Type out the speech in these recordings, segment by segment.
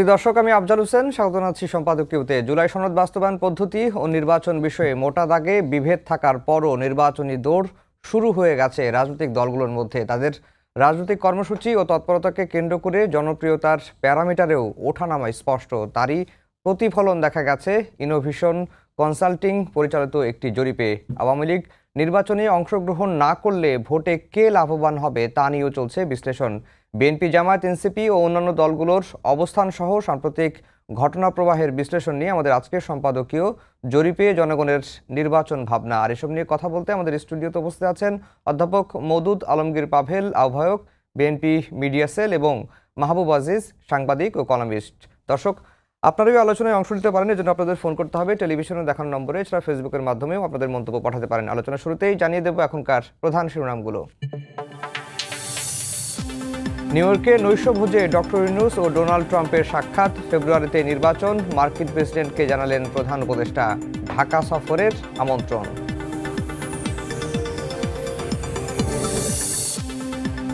দর্শক, আমি আফজাল হোসেন, স্বাগত জানাচ্ছি সম্পাদকীয়তে। জুলাই সনদ বাস্তবায়ন পদ্ধতি ও নির্বাচন বিষয়ে মোটা দাগে বিভেদ থাকার পরও নির্বাচনী দৌড় শুরু হয়ে গেছে রাজনৈতিক দলগুলোর মধ্যে। তাদের রাজনৈতিক কর্মসূচি ও তৎপরতাকে কেন্দ্র করে জনপ্রিয়তার প্যারামিটারেও ওঠানামা স্পষ্ট। তারই প্রতিফলন দেখা গেছে ইনোভেশন কনসাল্টিং পরিচালিত একটি জরিপে। আওয়ামী লীগ নির্বাচনে অংশগ্রহণ না করলে ভোটে কে লাভবান হবে তা নিয়েও চলছে বিশ্লেষণ। বিএনপি, জামায়াত, এনসিপি ও অন্যান্য দলগুলোর অবস্থান সহ সাম্প্রতিক ঘটনা প্রবাহের বিশ্লেষণ নিয়ে আমাদের আজকের সম্পাদকীয় জরিপে জনগণের নির্বাচন ভাবনা। আর এসব নিয়ে কথা বলতে আমাদের স্টুডিওতে উপস্থিত আছেন অধ্যাপক মওদুদ আলমগীর পাভেল, আহ্বায়ক বিএনপি মিডিয়া সেল, এবং মাহবুব আজিজ, সাংবাদিক ও কলামিস্ট। দর্শক, আপনারা এই আলোচনায় অংশ নিতে পারেন, এজন্য আপনাদের ফোন করতে হবে টেলিভিশনে দেখানো নম্বরে, এছাড়া ফেসবুকের মাধ্যমেও আপনাদের মন্তব্য পাঠাতে পারেন। আলোচনা শুরুতেই জানিয়ে দেব এখনকার প্রধান শিরোনামগুলো। নিউ ইয়র্কে নৈশভোজে ডক্টর ইউনূস ও ডোনাল্ড ট্রাম্পের সাক্ষাৎ। ফেব্রুয়ারিতে নির্বাচন, মার্কিন প্রেসিডেন্টকে জানালেন প্রধান উপদেষ্টা। ঢাকা সফরের আমন্ত্রণ।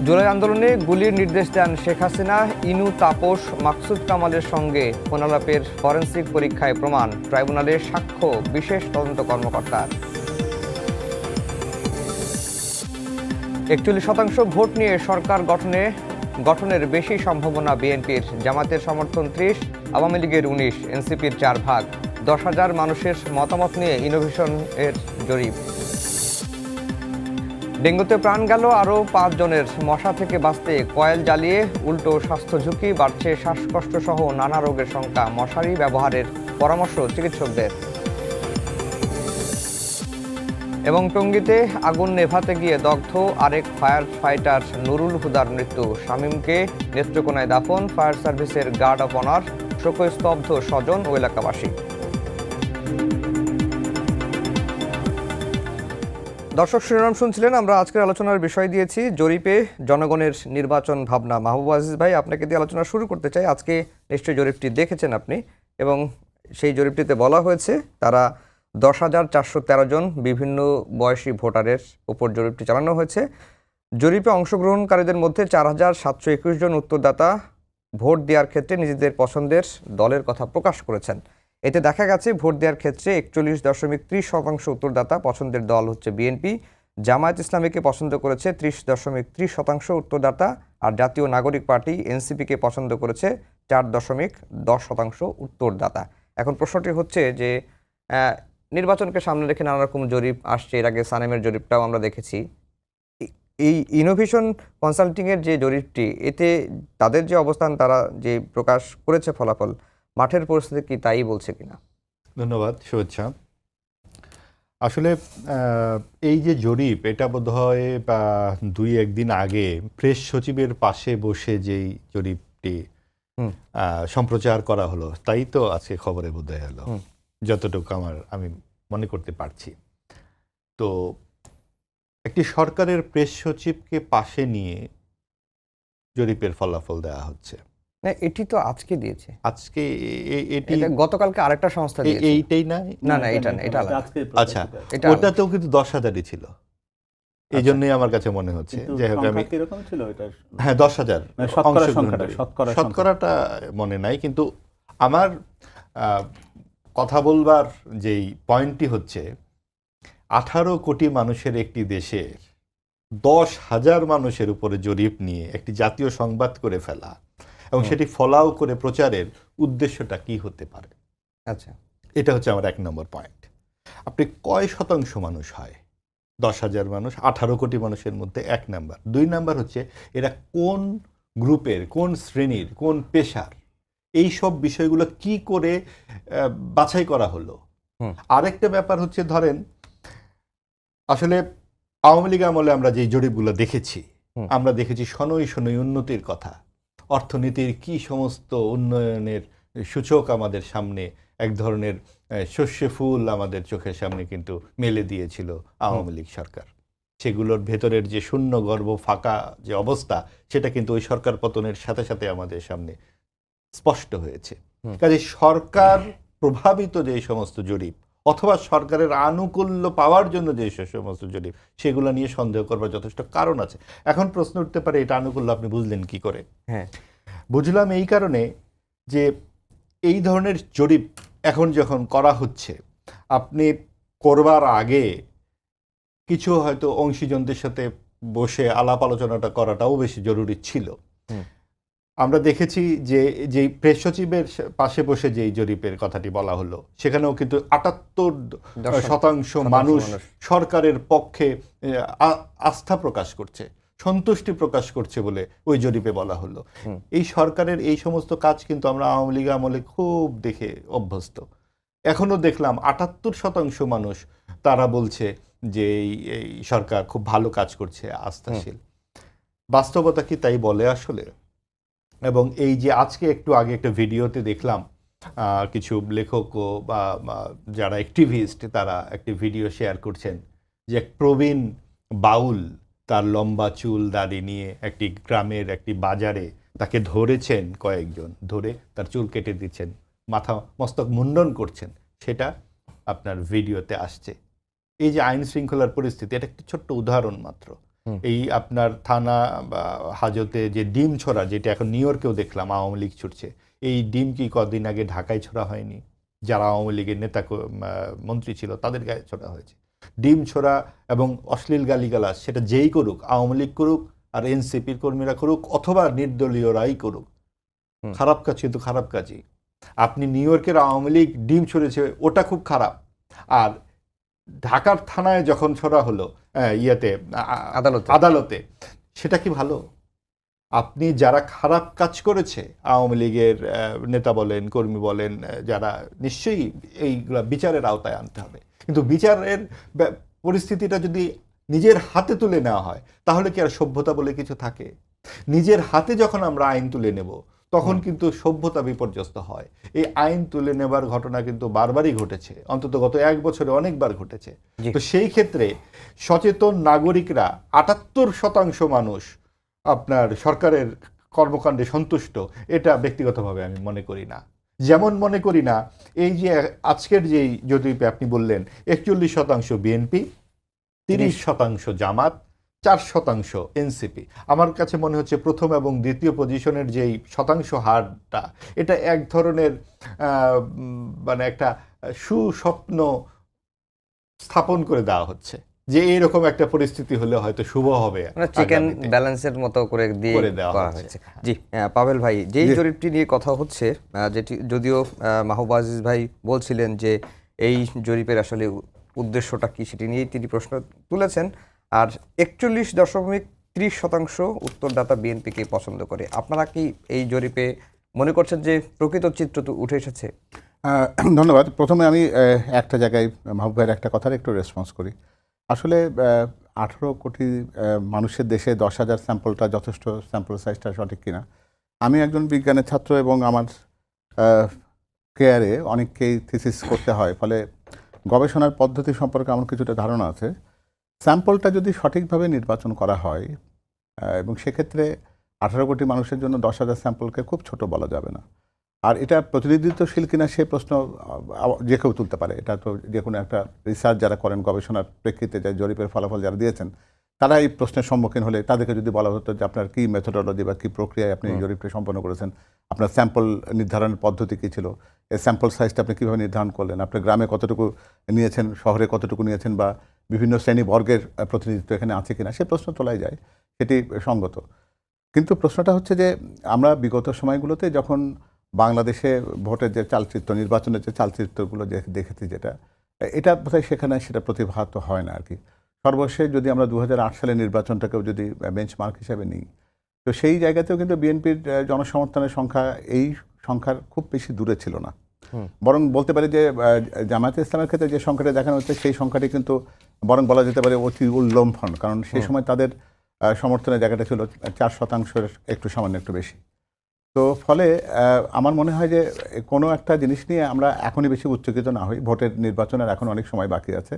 জুলাই আন্দোলনে গুলির নির্দেশ দেন শেখ হাসিনা। ইনু, তাপস, মাকসুদ কামালের সঙ্গে ফোনালাপের ফরেনসিক পরীক্ষায় প্রমাণ। ট্রাইব্যুনালে সাক্ষ্য বিশেষ তদন্ত কর্মকর্তার। 41% ভোট নিয়ে সরকার গঠনের বেশি সম্ভাবনা বিএনপির। জামাতের সমর্থন 30, আওয়ামী লীগের 19, এনসিপির 4 ভাগ। 10,000 মানুষের মতামত নিয়ে ইনোভেশন এর জরিপ। ডেঙ্গুতে প্রাণ গেল আরও 5 জনের। মশা থেকে বাঁচতে কয়েল জ্বালিয়ে উল্টো স্বাস্থ্য ঝুঁকি বাড়ছে, শ্বাসকষ্ট সহ নানা রোগের সংখ্যা। মশারি ব্যবহারের পরামর্শ চিকিৎসকদের। এবং টঙ্গীতে আগুন নেভাতে গিয়ে দগ্ধ আরেক ফায়ার ফাইটার নুরুল হুদার মৃত্যু। শামীমকে নেত্রকোনায় দাফন। ফায়ার সার্ভিসের গার্ড অব অনার। শোকে স্তব্ধ স্বজন ও এলাকাবাসী। দর্শক, শিরোনাম শুনছিলেন। আমরা আজকের আলোচনার বিষয় দিয়েছি জরিপে জনগণের নির্বাচন ভাবনা। মাহবুব আজিজ ভাই, আপনাকে দিয়ে আলোচনা শুরু করতে চাই। আজকে নিশ্চয়ই জরিপটি দেখেছেন আপনি, এবং সেই জরিপটিতে বলা হয়েছে তারা 10,413 জন বিভিন্ন বয়সী ভোটারের উপর জরিপটি চালানো হয়েছে। জরিপে অংশগ্রহণকারীদের মধ্যে 4,721 জন উত্তরদাতা ভোট দেওয়ার ক্ষেত্রে নিজেদের পছন্দের দলের কথা প্রকাশ করেছেন। এতে দেখা গেছে ভোট দেওয়ার ক্ষেত্রে 41.30% উত্তরদাতা পছন্দের দল হচ্ছে বিএনপি। জামায়াত ইসলামীকে পছন্দ করেছে 30.30% উত্তরদাতা, আর জাতীয় নাগরিক পার্টি এনসিপিকে পছন্দ করেছে 4.10% উত্তরদাতা। এখন প্রশ্নটি হচ্ছে যে নির্বাচনকে সামনে রেখে নানা রকম জরিপ আসছে। এর আগে সানেমের জরিপটাও আমরা দেখেছি। এই ইনোভেশন কনসাল্টিংয়ের যে জরিপটি, এতে তাদের যে অবস্থান, তারা যে প্রকাশ করেছে ফলাফল, মাঠের পরিস্থিতি কি তাই বলছে কিনা? ধন্যবাদ, শুভেচ্ছা। আসলে এই যে জরিপ, এটা বোধহয় 2-1 দিন আগে প্রেস সচিবের পাশে বসে যেই জরিপটি সম্প্রচার করা হলো, তাই তো আজকে খবরে বোধহয় হলো, যতটুকু আমি মনে করতে পারছি। তো একটি সরকারের প্রেস সচিবকে পাশে নিয়ে জরিপের ফলাফল দেওয়া হচ্ছে। না, এটি তো আজকে দিয়েছে। আজকে এটি গতকালকে আরেকটা সংস্থা দিয়েছে। এইটাই না, না না, এটা না, এটা আলাদা। আচ্ছা, ওটাতেও কিন্তু 10,000-ই ছিল। এই জন্যই আমার কাছে মনে হচ্ছে যে কিরকম ছিল এটা। হ্যাঁ, 10,000 শতকরাটা মনে নাই, কিন্তু আমার কথা বলবার যেই পয়েন্টটি হচ্ছে 18 কোটি মানুষের একটি দেশের 10,000 মানুষের উপরে জরিপ নিয়ে একটি জাতীয় সংবাদ করে ফেলা এবং সেটি ফলাও করে প্রচারের উদ্দেশ্যটা কি হতে পারে। আচ্ছা, এটা হচ্ছে আমার 1 নম্বর পয়েন্ট। আপনি কয় শতাংশ মানুষ হয়? 10,000 মানুষ 18 কোটি মানুষের মধ্যে 1 নাম্বার। 2 নাম্বার হচ্ছে এরা কোন গ্রুপের, কোন শ্রেণীর, কোন পেশার, এই সব বিষয়গুলো কি করে বাছাই করা হলো। আরেকটা ব্যাপার হচ্ছে, ধরেন আসলে আওয়ামী লীগ আমলে আমরা যে জরিপগুলো দেখেছি, আমরা দেখেছি শনৈ শনৈ উন্নতির কথা, অর্থনীতির কি সমস্ত উন্নয়নের সূচক আমাদের সামনে, এক ধরনের শস্যে ফুল আমাদের চোখের সামনে কিন্তু মেলে দিয়েছিল আওয়ামী লীগ সরকার। সেগুলোর ভেতরের যে শূন্য গর্ভ, ফাঁকা যে অবস্থা, সেটা কিন্তু ওই সরকার পতনের সাথে সাথে আমাদের সামনে স্পষ্ট হয়েছে। কাজে সরকার প্রভাবিত যে সমস্ত জরিপ অথবা সরকারের আনুকূল্য পাওয়ার জন্য যে সমস্ত জরিপ, সেগুলো নিয়ে সন্দেহ করবার যথেষ্ট কারণ আছে। এখন প্রশ্ন উঠতে পারে, এটা আনুকূল্য আপনি বুঝলেন কি করে? হ্যাঁ, বুঝলাম এই কারণে যে এই ধরনের জরিপ এখন যখন করা হচ্ছে, আপনি করবার আগে কিছু হয়তো অংশীজনদের সাথে বসে আলাপ আলোচনাটা করাটাও বেশি জরুরি ছিল। হুম। আমরা দেখেছি যে যেই প্রেস সচিবের পাশে বসে যেই জরিপের কথাটি বলা হলো, সেখানেও কিন্তু ৭৮% মানুষ সরকারের পক্ষে আস্থা প্রকাশ করছে, সন্তুষ্টি প্রকাশ করছে বলে ওই জরিপে বলা হলো। এই সরকারের এই সমস্ত কাজ কিন্তু আমরা আওয়ামী লীগ আমলে খুব দেখে অভ্যস্ত। এখনো দেখলাম ৭৮% মানুষ তারা বলছে যে এই সরকার খুব ভালো কাজ করছে, আস্থাশীল। বাস্তবতা কি তাই বলে আসলে? এবং এই যে আজকে একটু আগে একটা ভিডিওতে দেখলাম কিছু লেখক বা যারা অ্যাক্টিভিস্ট তারা একটি ভিডিও শেয়ার করছেন যে এক প্রবীণ বাউল তার লম্বা চুল দাড়ি নিয়ে একটি গ্রামের একটি বাজারে তাকে ধরেছেন, কয়েকজন ধরে তার চুল কেটে দিচ্ছেন, মাথা মস্তক মুন্ডন করছেন, সেটা আপনার ভিডিওতে আসছে। এই যে আইন শৃঙ্খলার পরিস্থিতি, এটা একটি ছোট্ট উদাহরণ মাত্র। এই আপনার থানা বা হাজতে যে ডিম ছোড়া, যেটা এখন নিউ ইয়র্কেও দেখলাম আওয়ামী লীগ ছুটছে, এই ডিম কি কদিন আগে ঢাকায় ছোড়া হয়নি? যারা আওয়ামী লীগের নেতা মন্ত্রী ছিল তাদের গায়ে ছোড়া হয়েছে ডিম ছোড়া। এবং অশ্লীল গালিগালাজ সেটা যেই করুক, আওয়ামী লীগ করুক আর এনসিপির কর্মীরা করুক অথবা নির্দলীয়রাই করুক, খারাপ কাজ কিন্তু খারাপ কাজই। আপনি নিউ ইয়র্কের আওয়ামী লীগ ডিম ছড়েছে, ওটা খুব খারাপ। আর ঢাকার থানায় যখন ছোড়া হলো ইয়েতে আদালতে, সেটা কি ভালো? আপনি যারা খারাপ কাজ করেছে, আওয়ামী লীগের নেতা বলেন, কর্মী বলেন, যারা, নিশ্চয়ই এইগুলা বিচারের আওতায় আনতে হবে। কিন্তু বিচারের পরিস্থিতিটা যদি নিজের হাতে তুলে নেওয়া হয়, তাহলে কি আর সভ্যতা বলে কিছু থাকে? নিজের হাতে যখন আমরা আইন তুলে নেব, তখন কিন্তু সভ্যতা বিপর্যস্ত হয়। এই আইন তুলে নেবার ঘটনা কিন্তু বারবারই ঘটেছে, অন্তত গত 1 বছরে অনেকবার ঘটেছে। তো সেই ক্ষেত্রে সচেতন নাগরিকরা ৭৮% মানুষ আপনার সরকারের কর্মকাণ্ডে সন্তুষ্ট, এটা ব্যক্তিগতভাবে আমি মনে করি না। যেমন মনে করি না এই যে আজকের যেই যদি আপনি বললেন ৪১% বিএনপি, ৩০% জামাত, 4% এনসিপি। আমার কাছে মনে হচ্ছে প্রথম এবং দ্বিতীয় পজিশনের যেই শতাংশ হারটা, এটা এক ধরনের মানে একটা সুস্বপ্ন স্থাপন করে দেওয়া হচ্ছে যে এইরকম একটা পরিস্থিতি হলে হয়তো শুভ হবে, চিকেন ব্যালেন্সের মতো করে দিয়ে করা হয়েছে। জি পাভেল ভাই, যেই জরিপটি নিয়ে কথা হচ্ছে, যেটি যদিও মাহবুব আজিজ ভাই বলছিলেন যে এই জরিপের আসলে উদ্দেশ্যটা কি, সেটি নিয়েই তিনি প্রশ্ন তুলেছেন। আর 41.30% উত্তরদাতা বিএনপিকে পছন্দ করে। আপনারা কি এই জরিপে মনে করছেন যে প্রকৃত চিত্র তো উঠে এসেছে? ধন্যবাদ। প্রথমে আমি একটা জায়গায় মাহবুব ভাইয়ের একটা কথার একটু রেসপন্স করি। আসলে 18 কোটি মানুষের দেশে 10,000 স্যাম্পলটা যথেষ্ট, স্যাম্পল সাইজটা সঠিক কিনা। আমি একজন বিজ্ঞানের ছাত্র এবং আমার কেয়ারে অনেককেই থিসিস করতে হয়, ফলে গবেষণার পদ্ধতি সম্পর্কে আমার কিছুটা ধারণা আছে। স্যাম্পলটা যদি সঠিকভাবে নির্বাচন করা হয়, এবং সেক্ষেত্রে 18 কোটি মানুষের জন্য 10,000 স্যাম্পলকে খুব ছোট বলা যাবে না। আর এটা প্রতিনিধিত্বশীল কিনা সে প্রশ্ন যে কেউ তুলতে পারে। এটা তো যে কোনো একটা রিসার্চ যারা করেন, গবেষণার প্রেক্ষিতে যে জরিপের ফলাফল যারা দিয়েছেন, তারা এই প্রশ্নের সম্মুখীন হলে তাদেরকে যদি বলা হতো যে আপনার কী মেথোডোলজি বা কী প্রক্রিয়ায় আপনি এই জরিপটি সম্পন্ন করেছেন, আপনার স্যাম্পল নির্ধারণের পদ্ধতি কী ছিল, এই স্যাম্পল সাইজটা আপনি কীভাবে নির্ধারণ করলেন, আপনার গ্রামে কতটুকু নিয়েছেন, শহরে কতটুকু নিয়েছেন, বা বিভিন্ন শ্রেণী বর্গের প্রতিনিধিত্ব এখানে আছে কিনা, সে প্রশ্ন তোলাই যায়, সেটি সঙ্গত। কিন্তু প্রশ্নটা হচ্ছে যে আমরা বিগত সময়গুলোতে যখন বাংলাদেশে ভোটের যে চালচিত্র, নির্বাচনের যে চালচিত্রগুলো দেখেছি, যেটা এটা বোধহয় সেখানে সেটা প্রতিভাত হয় না আর কি। সর্বশেষ যদি আমরা 2008 সালের নির্বাচনটাকেও যদি বেঞ্চমার্ক হিসেবে নিই, তো সেই জায়গাতেও কিন্তু বিএনপির জনসমর্থনের সংখ্যা এই সংখ্যার খুব বেশি দূরে ছিল না। বরং বলতে পারি যে জামায়াতে ইসলামের ক্ষেত্রে যে সংখ্যাটা দেখানো হচ্ছে, সেই সংখ্যাটি কিন্তু বরং বলা যেতে পারে অতি উল্লম্ফন, কারণ সেই সময় তাদের সমর্থনের জায়গাটা ছিল 4% একটু সামান্য একটু বেশি। তো ফলে আমার মনে হয় যে কোনো একটা জিনিস নিয়ে আমরা এখনই বেশি উচ্চকিত না হই। ভোটের নির্বাচনের এখন অনেক সময় বাকি আছে।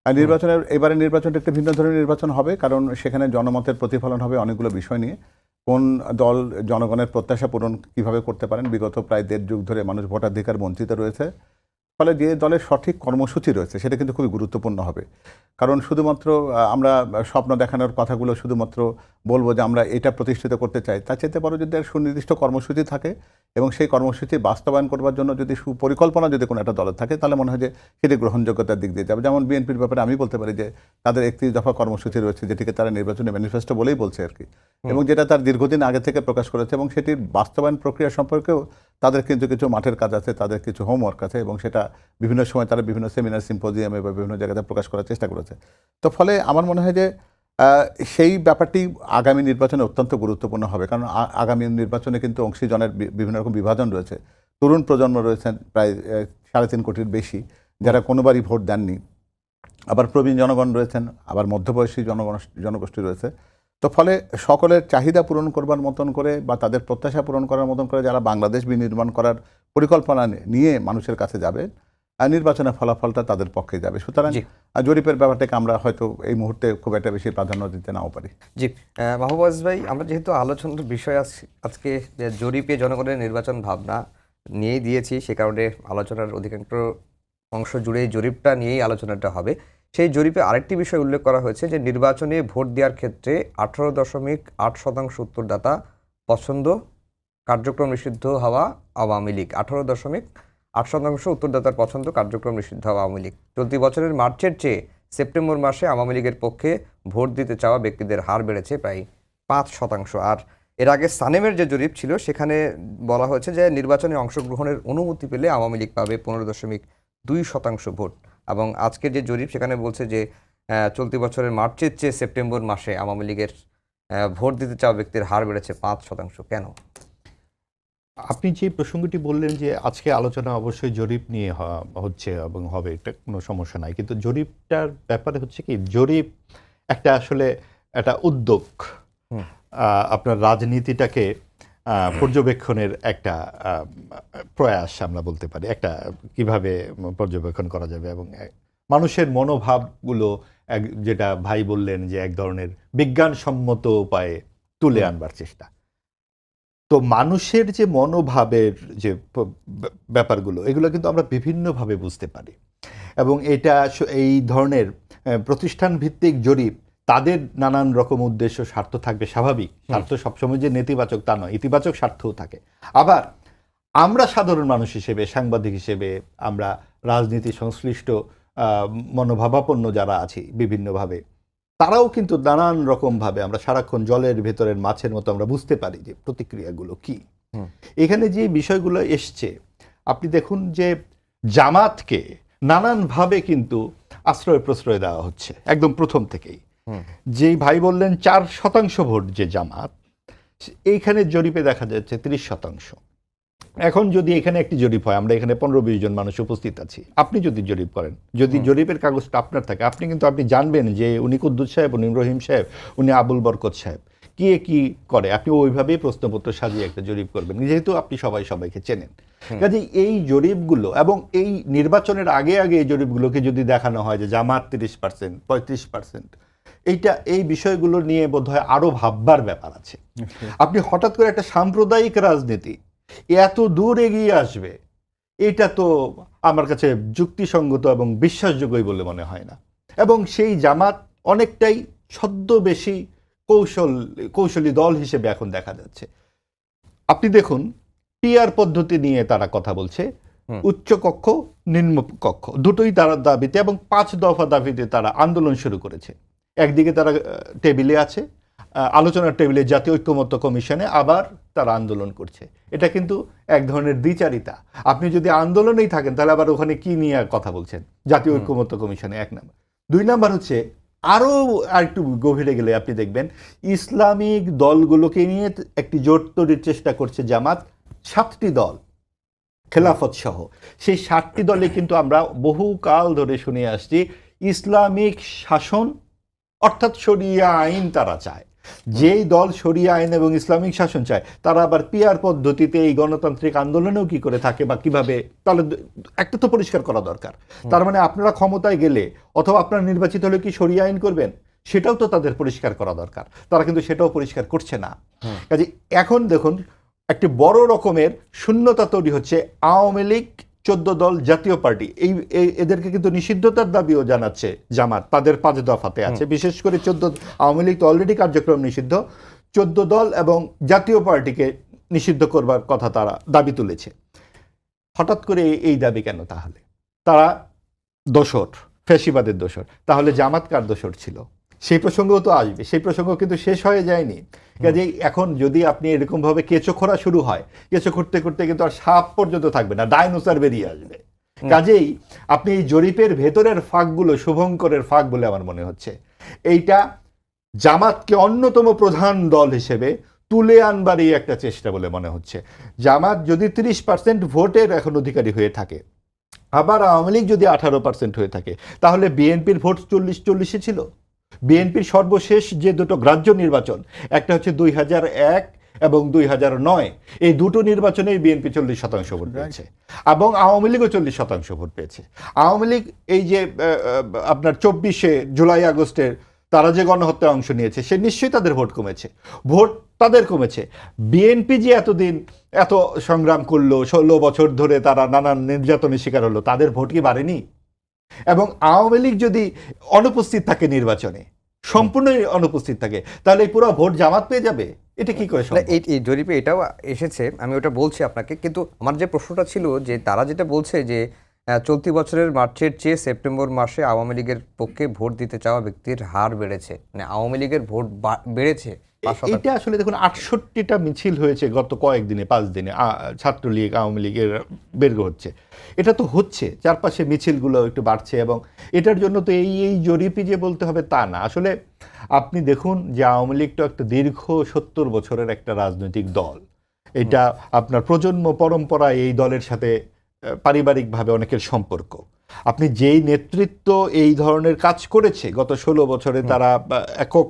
আর নির্বাচনের এবারে নির্বাচনটা একটা ভিন্ন ধরনের নির্বাচন হবে, কারণ সেখানে জনমতের প্রতিফলন হবে অনেকগুলো বিষয় নিয়ে। কোন দল জনগণের প্রত্যাশা পূরণ কীভাবে করতে পারেন, বিগত প্রায় 1.5 যুগ ধরে মানুষ ভোটাধিকার বঞ্চিত রয়েছে, ফলে যে দলের সঠিক কর্মসূচি রয়েছে সেটা কিন্তু খুবই গুরুত্বপূর্ণ হবে। কারণ শুধুমাত্র আমরা স্বপ্ন দেখানোর কথাগুলো শুধুমাত্র বলবো যে আমরা এটা প্রতিষ্ঠিত করতে চাই, তার চাইতে বড় যদি একটা সুনির্দিষ্ট কর্মসূচি থাকে এবং সেই কর্মসূচি বাস্তবায়ন করবার জন্য যদি সুপরিকল্পনা যদি কোনো একটা দলের থাকে, তাহলে মনে হয় যে সেটি গ্রহণযোগ্যতার দিক দিয়ে যাবে। যেমন বিএনপির ব্যাপারে আমি বলতে পারি যে তাদের 31 দফা কর্মসূচি রয়েছে, যেটিকে তারা নির্বাচনী ম্যানিফেস্টো বলেই বলছে আর কি, এবং যেটা তার দীর্ঘদিন আগে থেকে প্রকাশ করেছে, এবং সেটির বাস্তবায়ন প্রক্রিয়া সম্পর্কেও তাদের কিন্তু কিছু মাঠের কাজ আছে, তাদের কিছু হোমওয়ার্ক আছে, এবং সেটা বিভিন্ন সময় তারা বিভিন্ন সেমিনার সিম্পোজিয়ামে বা বিভিন্ন জায়গাতে প্রকাশ করার চেষ্টা করেছে। তো ফলে আমার মনে হয় যে সেই ব্যাপারটি আগামী নির্বাচনে অত্যন্ত গুরুত্বপূর্ণ হবে, কারণ আগামী নির্বাচনে কিন্তু অংশীজনের বিভিন্ন রকম বিভাজন রয়েছে। তরুণ প্রজন্ম রয়েছেন প্রায় 3.5 কোটির বেশি, যারা কোনোবারই ভোট দেননি, আবার প্রবীণ জনগণ রয়েছেন, আবার মধ্যবয়সী জনগোষ্ঠী রয়েছে। তো ফলে সকলের চাহিদা পূরণ করবার মতন করে বা তাদের প্রত্যাশা পূরণ করার মতন করে যারা বাংলাদেশ বিনির্মাণ করার পরিকল্পনা নিয়ে মানুষের কাছে যাবে, নির্বাচনের ফলাফলটা তাদের পক্ষে যাবে। সুতরাং জরিপের ব্যাপারটাকে আমরা হয়তো এই মুহূর্তে খুব একটা বেশি প্রাধান্য দিতে নাও পারি। জি, মাহবুব আজিজ ভাই, আমরা যেহেতু আলোচনার বিষয় আজকে জরিপে জনগণের নির্বাচন ভাবনা নিয়েই দিয়েছি, সে কারণে আলোচনার অধিকাংশ অংশ জুড়ে জরিপটা নিয়েই আলোচনাটা হবে। সেই জরিপে আরেকটি বিষয় উল্লেখ করা হয়েছে যে নির্বাচনে ভোট দেওয়ার ক্ষেত্রে 18.8% উত্তরদাতা পছন্দ কার্যক্রম নিষিদ্ধ হওয়া আওয়ামী লীগ। 18.8% উত্তরদাতার পছন্দ কার্যক্রম নিষিদ্ধ হওয়া আওয়ামী লীগ। চলতি বছরের মার্চের চেয়ে সেপ্টেম্বর মাসে আওয়ামী লীগের পক্ষে ভোট দিতে চাওয়া ব্যক্তিদের হার বেড়েছে প্রায় 5%। আর এর আগে সানেমের যে জরিপ ছিল সেখানে বলা হয়েছে যে নির্বাচনে অংশগ্রহণের অনুমতি পেলে আওয়ামী লীগ পাবে 15.2% ভোট। এবং আজকের যে জরিপ সেখানে বলছে যে চলতি বছরের মার্চের চেয়ে সেপ্টেম্বর মাসে আওয়ামী লীগের ভোট দিতে চাওয়া ব্যক্তির হার বেড়েছে 5%। কেন? আপনি যে প্রসঙ্গটি বললেন যে আজকে আলোচনা অবশ্যই জরিপ নিয়ে হচ্ছে এবং হবে, এটা কোনো সমস্যা নাই, কিন্তু জরিপটার ব্যাপারে হচ্ছে কি, জরিপ একটা আসলে একটা উদ্যোগ, আপনার রাজনীতিটাকে পর্যবেক্ষণের একটা প্রয়াস আমরা বলতে পারি, একটা কিভাবে পর্যবেক্ষণ করা যাবে এবং মানুষের মনোভাবগুলো যেটা ভাই বললেন যে এক ধরনের বিজ্ঞানসম্মত উপায়ে তুলে আনবার চেষ্টা। তো মানুষের যে মনোভাবের যে ব্যাপারগুলো, এগুলো কিন্তু আমরা বিভিন্নভাবে বুঝতে পারি, এবং এটা এই ধরনের প্রতিষ্ঠান ভিত্তিক জরিপ, তাদের নানান রকম উদ্দেশ্য স্বার্থ থাকবে, স্বাভাবিক। স্বার্থ সবসময় যে নেতিবাচক তা নয়, ইতিবাচক স্বার্থও থাকে। আবার আমরা সাধারণ মানুষ হিসেবে, সাংবাদিক হিসেবে, আমরা রাজনীতি সংশ্লিষ্ট মনোভাবাপন্ন যারা আছি বিভিন্নভাবে, তারাও কিন্তু নানান রকমভাবে আমরা সারাক্ষণ জলের ভেতরের মাছের মতো আমরা বুঝতে পারি যে প্রতিক্রিয়াগুলো কি। এখানে যে বিষয়গুলো এসছে, আপনি দেখুন যে জামাতকে নানানভাবে কিন্তু আশ্রয় প্রশ্রয় দেওয়া হচ্ছে একদম প্রথম থেকেই। যেই ভাই বললেন 4% ভোট যে জামাত, এইখানে জরিপে দেখা যাচ্ছে 30%। এখন যদি এখানে একটি জরিপ হয়, আমরা এখানে 15-20 জন মানুষ উপস্থিত আছি, আপনি যদি জরিপ করেন, যদি জরিপের কাগজটা আপনার থাকে, আপনি জানবেন যে উনি কুদ্দুস সাহেব, উনি ইব্রাহিম সাহেব, উনি আবুল বরকত সাহেব কে কি করে, আপনি ওইভাবেই প্রশ্নপত্র সাজিয়ে একটা জরিপ করবেন, যেহেতু আপনি সবাইকে চেনেন। কাজে এই জরিপগুলো এবং এই নির্বাচনের আগে এই জরিপগুলোকে যদি দেখানো হয় যে জামাত 30%, 35%, এই বিষয়গুলো নিয়ে বোধহয় আরো ভাববার ব্যাপার আছে। আপনি হঠাৎ করে একটা সাম্প্রদায়িক রাজনীতি এত দূর এগিয়ে আসবে, এটা তো আমার কাছে যুক্তিসঙ্গত এবং বিশ্বাসযোগ্যই বলে মনে হয় না। এবং সেই জামাত অনেকটাই ছদ্মবেশী কৌশলী দল হিসেবে এখন দেখা যাচ্ছে। আপনি দেখুন, পিআর পদ্ধতি নিয়ে তারা কথা বলছে, উচ্চ কক্ষ নিম্ন কক্ষ দুটোই তারা দাবিতে, এবং 5 দফা দাবিতে তারা আন্দোলন শুরু করেছে। একদিকে তারা টেবিলে আছে, আলোচনার টেবিলে জাতীয় ঐক্যমত্য কমিশনে, আবার তারা আন্দোলন করছে। এটা কিন্তু এক ধরনের দ্বিচারিতা। আপনি যদি আন্দোলনেই থাকেন তাহলে আবার ওখানে কি নিয়ে কথা বলছেন? জাতীয় ঐক্যমত্য কমিশনে, 1 নম্বর। 2 নম্বর হচ্ছে, আরও একটু গভীরে গেলে আপনি দেখবেন ইসলামিক দলগুলোকে নিয়ে একটি জোট তৈরির চেষ্টা করছে জামাত। 7টি দল, খেলাফত সহ, সেই 7টি দলে কিন্তু আমরা বহুকাল ধরে শুনে আসছি ইসলামিক শাসন অর্থাৎ শরিয়া আইন তারা চায়। যেই দল শরিয়া আইন এবং ইসলামিক শাসন চায়, তারা আবার পিআর পদ্ধতিতে এই গণতান্ত্রিক আন্দোলনেও কি করে থাকে বা কিভাবে, তাহলে একটা তো পরিষ্কার করা দরকার। তার মানে আপনারা ক্ষমতায় গেলে অথবা আপনারা নির্বাচিত হলে কি শরিয়া আইন করবেন, সেটাও তো তাদের পরিষ্কার করা দরকার। তারা কিন্তু সেটাও পরিষ্কার করছে না। কাজে এখন দেখুন একটি বড় রকমের শূন্যতা তৈরি হচ্ছে। আওয়ামী লীগ 14 দল জাতীয় পার্টি এদেরকে কিন্তু নিষিদ্ধতার দাবিও জানাচ্ছে জামাত, তাদের 5 দফাতে আছে। বিশেষ করে 14 আওয়ামী লীগ তো অলরেডি কার্যক্রম নিষিদ্ধ, 14 দল এবং জাতীয় পার্টিকে নিষিদ্ধ করবার কথা তারা দাবি তুলেছে। হঠাৎ করে এই দাবি কেন? তাহলে তারা দোসর, ফ্যাসিবাদের দোসর, তাহলে জামাত কার দোসর ছিল? সেই প্রসঙ্গও তো আসবে, সেই প্রসঙ্গ কিন্তু শেষ হয়ে যায়নি। কাজেই এখন যদি আপনি এরকম ভাবে কেঁচো খোঁড়া শুরু হয়, কেঁচো করতে করতে কিন্তু আর সাপ পর্যন্ত থাকবে না, ডাইনোসর বেরিয়ে আসবে। কাজেই আপনি এই জরিপের ভেতরের ফাঁকগুলো শুভঙ্করের ফাঁক বলে আমার মনে হচ্ছে। এইটা জামাতকে অন্যতম প্রধান দল হিসেবে তুলে আনবারই একটা চেষ্টা বলে মনে হচ্ছে। জামাত যদি 30% ভোটের এখন অধিকারী হয়ে থাকে, আবার আওয়ামী লীগ যদি 18% হয়ে থাকে, তাহলে বিএনপির ভোট 40-40 ছিল। বিএনপির সর্বশেষ যে দুটো গ্রাহ্য নির্বাচন, একটা হচ্ছে 2001 এবং 2009, এই দুটো নির্বাচনেই বিএনপি 40% ভোট পেয়েছে এবং আওয়ামী লীগও 40% ভোট পেয়েছে। আওয়ামী লীগ এই যে আপনার 24 জুলাই আগস্টের তারা যে গণহত্যায় অংশ নিয়েছে, সে নিশ্চয়ই তাদের ভোট কমেছে, ভোট তাদের কমেছে। বিএনপি যে এতদিন এত সংগ্রাম করলো, 16 বছর ধরে তারা নানান নির্যাতনের শিকার হলো, তাদের ভোট কি বাড়েনি? এবং আওয়ামী লীগ যদি অনুপস্থিত থাকে নির্বাচনে, সম্পূর্ণ অনুপস্থিত থাকে, তাহলে এই পুরো ভোট জামাত পেয়ে যাবে। এটা কি করে সম্ভব? এই জরিপে এটাও এসেছে, আমি ওটা বলছি আপনাকে, কিন্তু আমার যে প্রশ্নটা ছিল যে তারা যেটা বলছে যে চলতি বছরের মার্চের চেয়ে সেপ্টেম্বর মাসে আওয়ামী লীগের পক্ষে ভোট দিতে চাওয়া ব্যক্তির হার বেড়েছে, মানে আওয়ামী লীগের ভোট বেড়েছে। এটা আসলে দেখুন 68টা মিছিল হয়েছে গত কয়েকদিনে, 5 দিনে, ছাত্রলীগ আওয়ামী লীগের বের হচ্ছে। এটা তো হচ্ছে, চারপাশে মিছিলগুলো একটু বাড়ছে, এবং এটার জন্য তো এই জরিপই যে বলতে হবে তা না। আসলে আপনি দেখুন যে আওয়ামী লীগ তো একটা দীর্ঘ 70 বছরের একটা রাজনৈতিক দল। এটা আপনার প্রজন্ম পরম্পরা এই দলের সাথে পারিবারিকভাবে অনেকের সম্পর্ক। আপনি যেই নেতৃত্ব এই ধরনের কাজ করেছে গত 16 বছরে, তারা একক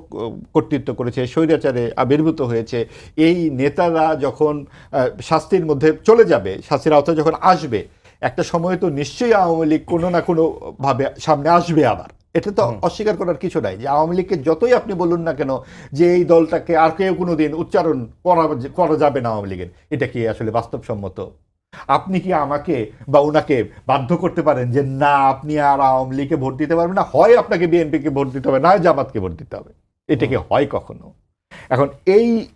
কর্তৃত্ব করেছে, স্বৈরাচারে আবির্ভূত হয়েছে, এই নেতারা যখন শাস্তির মধ্যে চলে যাবে, শাস্তির আওতায় যখন আসবে, একটা সময় তো নিশ্চয়ই আওয়ামী লীগ কোনো না কোনো ভাবে সামনে আসবে আবার। এটা তো অস্বীকার করার কিছু নাই যে আওয়ামী লীগকে যতই আপনি বলুন না কেন যে এই দলটাকে আর কেউ কোনোদিন উচ্চারণ করা যাবে না আওয়ামী লীগের, এটা কি আসলে বাস্তবসম্মত? আপনি কি আমাকে বা ওনাকে বাধ্য করতে পারেন যে না, আপনি আর আওয়ামী লীগকে ভোট দিতে পারবেন না, হয় আপনাকে বিএনপিকে ভোট দিতে হবে, না হয় জামাতকে ভোট দিতে হবে? এটা কি হয় কখনো? এখন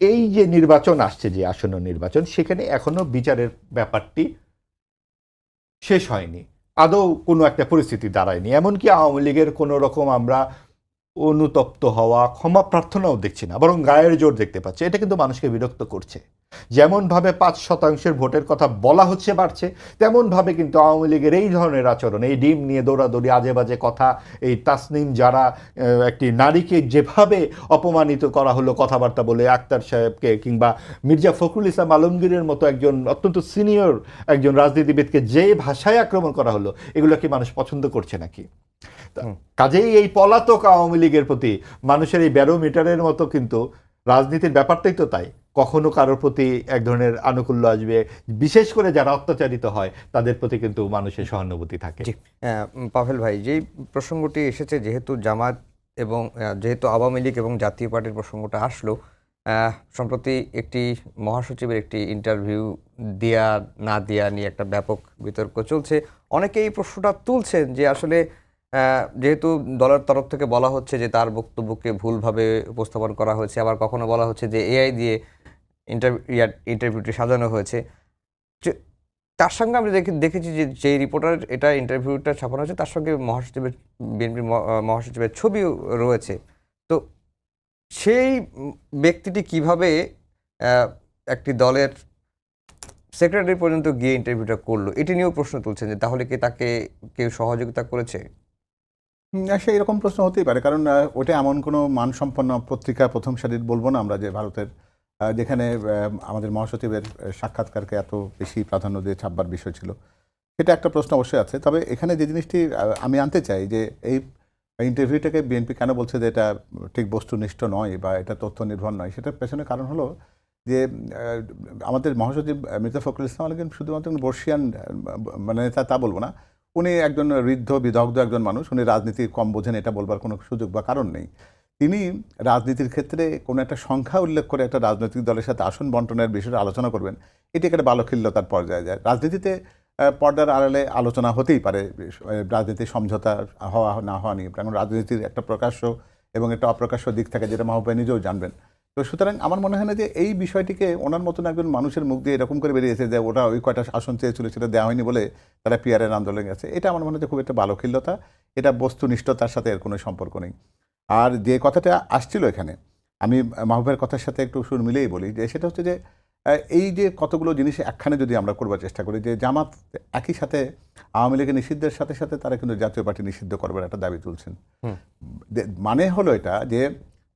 এই যে নির্বাচন আসছে, যে আসন্ন নির্বাচন, সেখানে এখনো বিচারের ব্যাপারটি শেষ হয়নি, আদৌ কোনো একটা পরিস্থিতি দাঁড়ায়নি। এমনকি আওয়ামী লীগের কোনো রকম আমরা অনুতপ্ত হওয়া, ক্ষমা প্রার্থনাও দেখছি না, বরং গায়ের জোর দেখতে পাচ্ছি। এটা কিন্তু মানুষকে বিরক্ত করছে। যেমনভাবে 5% ভোটের কথা বলা হচ্ছে বাড়ছে, তেমনভাবে কিন্তু আওয়ামী লীগের এই ধরনের আচরণ, এই ডিম নিয়ে দৌড়াদৌড়ি, আজে বাজে কথা, এই তাসনিম যারা একটি নারীকে যেভাবে অপমানিত করা হলো কথাবার্তা বলে, আক্তার সাহেবকে কিংবা মির্জা ফখরুল ইসলাম আলমগীরের মতো একজন অত্যন্ত সিনিয়র একজন রাজনীতিবিদকে যে ভাষায় আক্রমণ করা হলো, এগুলো কি মানুষ পছন্দ করছে নাকি? কাজেই এই পলাতক আওয়ামী লীগের প্রতি মানুষের এই ব্যারোমিটারের মতো কিন্তু রাজনীতির ব্যাপারটাই তো তাই, কখনো কারোর প্রতি এক ধরনের আনুকূল্য আসবে, বিশেষ করে যারা অত্যাচারিত হয় তাদের প্রতি কিন্তু মানুষের সহানুভূতি থাকে। পাভেল ভাই, যেই প্রসঙ্গটি এসেছে, যেহেতু জামাত এবং যেহেতু আওয়ামী লীগ এবং জাতীয় পার্টির প্রসঙ্গটা আসলো, সম্প্রতি একটি মহাসচিবের একটি ইন্টারভিউ দেয়া না দেয়া নিয়ে একটা ব্যাপক বিতর্ক চলছে। অনেকেই এই প্রশ্নটা তুলছেন যে আসলে যেহেতু দলের তরফ থেকে বলা হচ্ছে যে তার বক্তব্যকে ভুলভাবে উপস্থাপন করা হয়েছে, আবার কখনো বলা হচ্ছে যে এআই দিয়ে ইন্টারভিউটি সাজানো হয়েছে, তার সঙ্গে আমরা দেখেছি যে যেই রিপোর্টার এটা ইন্টারভিউটা ছাপানো হয়েছে তার সঙ্গে বিএনপির মহাসচিবের ছবিও রয়েছে। তো সেই ব্যক্তিটি কিভাবে একটি দলের সেক্রেটারি পর্যন্ত গিয়ে ইন্টারভিউটা করলো, এটি নিয়েও প্রশ্ন তুলছেন যে তাহলে কি তাকে কেউ সহযোগিতা করেছে? সেই এরকম প্রশ্ন হতেই পারে, কারণ ওটা এমন কোনো মানসম্পন্ন পত্রিকা প্রথম সারির বলবো না আমরা, যে ভারতের যেখানে আমাদের মহাসচিবের সাক্ষাৎকারকে এত বেশি প্রাধান্য দিয়ে ছাপবার বিষয় ছিল, সেটা একটা প্রশ্ন অবশ্যই আছে। তবে এখানে যে জিনিসটি আমি আনতে চাই, যে এই ইন্টারভিউটাকে বিএনপি কেন বলছে যে এটা ঠিক বস্তুনিষ্ঠ নয় বা এটা তথ্য নির্ভর নয়, সেটার পেছনে কারণ হলো যে আমাদের মহাসচিব মির্জা ফখরুল ইসলাম আলমগীর শুধুমাত্র বর্ষিয়ান মানে নেতা তা বলবো না, উনি একজন ঋদ্ধ বিদগ্ধ একজন মানুষ, উনি রাজনীতি কম বোঝেন এটা বলবার কোনো সুযোগ বা কারণ নেই। তিনি রাজনীতির ক্ষেত্রে কোনো একটা সংখ্যা উল্লেখ করে একটা রাজনৈতিক দলের সাথে আসন বন্টনের বিষয়ে আলোচনা করবেন, এটি একটা বালখিল্যতার পর্যায়ে যায়। রাজনীতিতে পর্দার আড়ালে আলোচনা হতেই পারে রাজনীতির সমঝোতা হওয়া না হওয়া নিয়ে, কারণ রাজনীতির একটা প্রকাশ্য এবং একটা অপ্রকাশ্য দিক থাকে, যেটা মাহবুব ভাই নিজেও জানবেন। তো সুতরাং আমার মনে হয় না যে এই বিষয়টিকে ওনার মতন একজন মানুষের মুখ দিয়ে এরকম করে বেরিয়েছে যে ওরা ওই কয়টা আসন চেয়েছিল সেটা দেওয়া হয়নি বলে তারা পিআরের আন্দোলনে গেছে, এটা আমার মনে হয় যে খুব একটা বালখিল্যতা, এটা বস্তুনিষ্ঠতার সাথে এর কোনো সম্পর্ক নেই। আর যে কথাটা আসছিল এখানে, আমি মাহবুবের কথার সাথে একটু সুর মিলেই বলি, যে সেটা হচ্ছে যে এই যে কতগুলো জিনিস একখানে যদি আমরা করবার চেষ্টা করি, যে জামাত একই সাথে আওয়ামী লীগের নিষিদ্ধের সাথে সাথে তারা কিন্তু জাতীয় পার্টি নিষিদ্ধ করবার একটা দাবি তুলছেন। মানে হলো এটা যে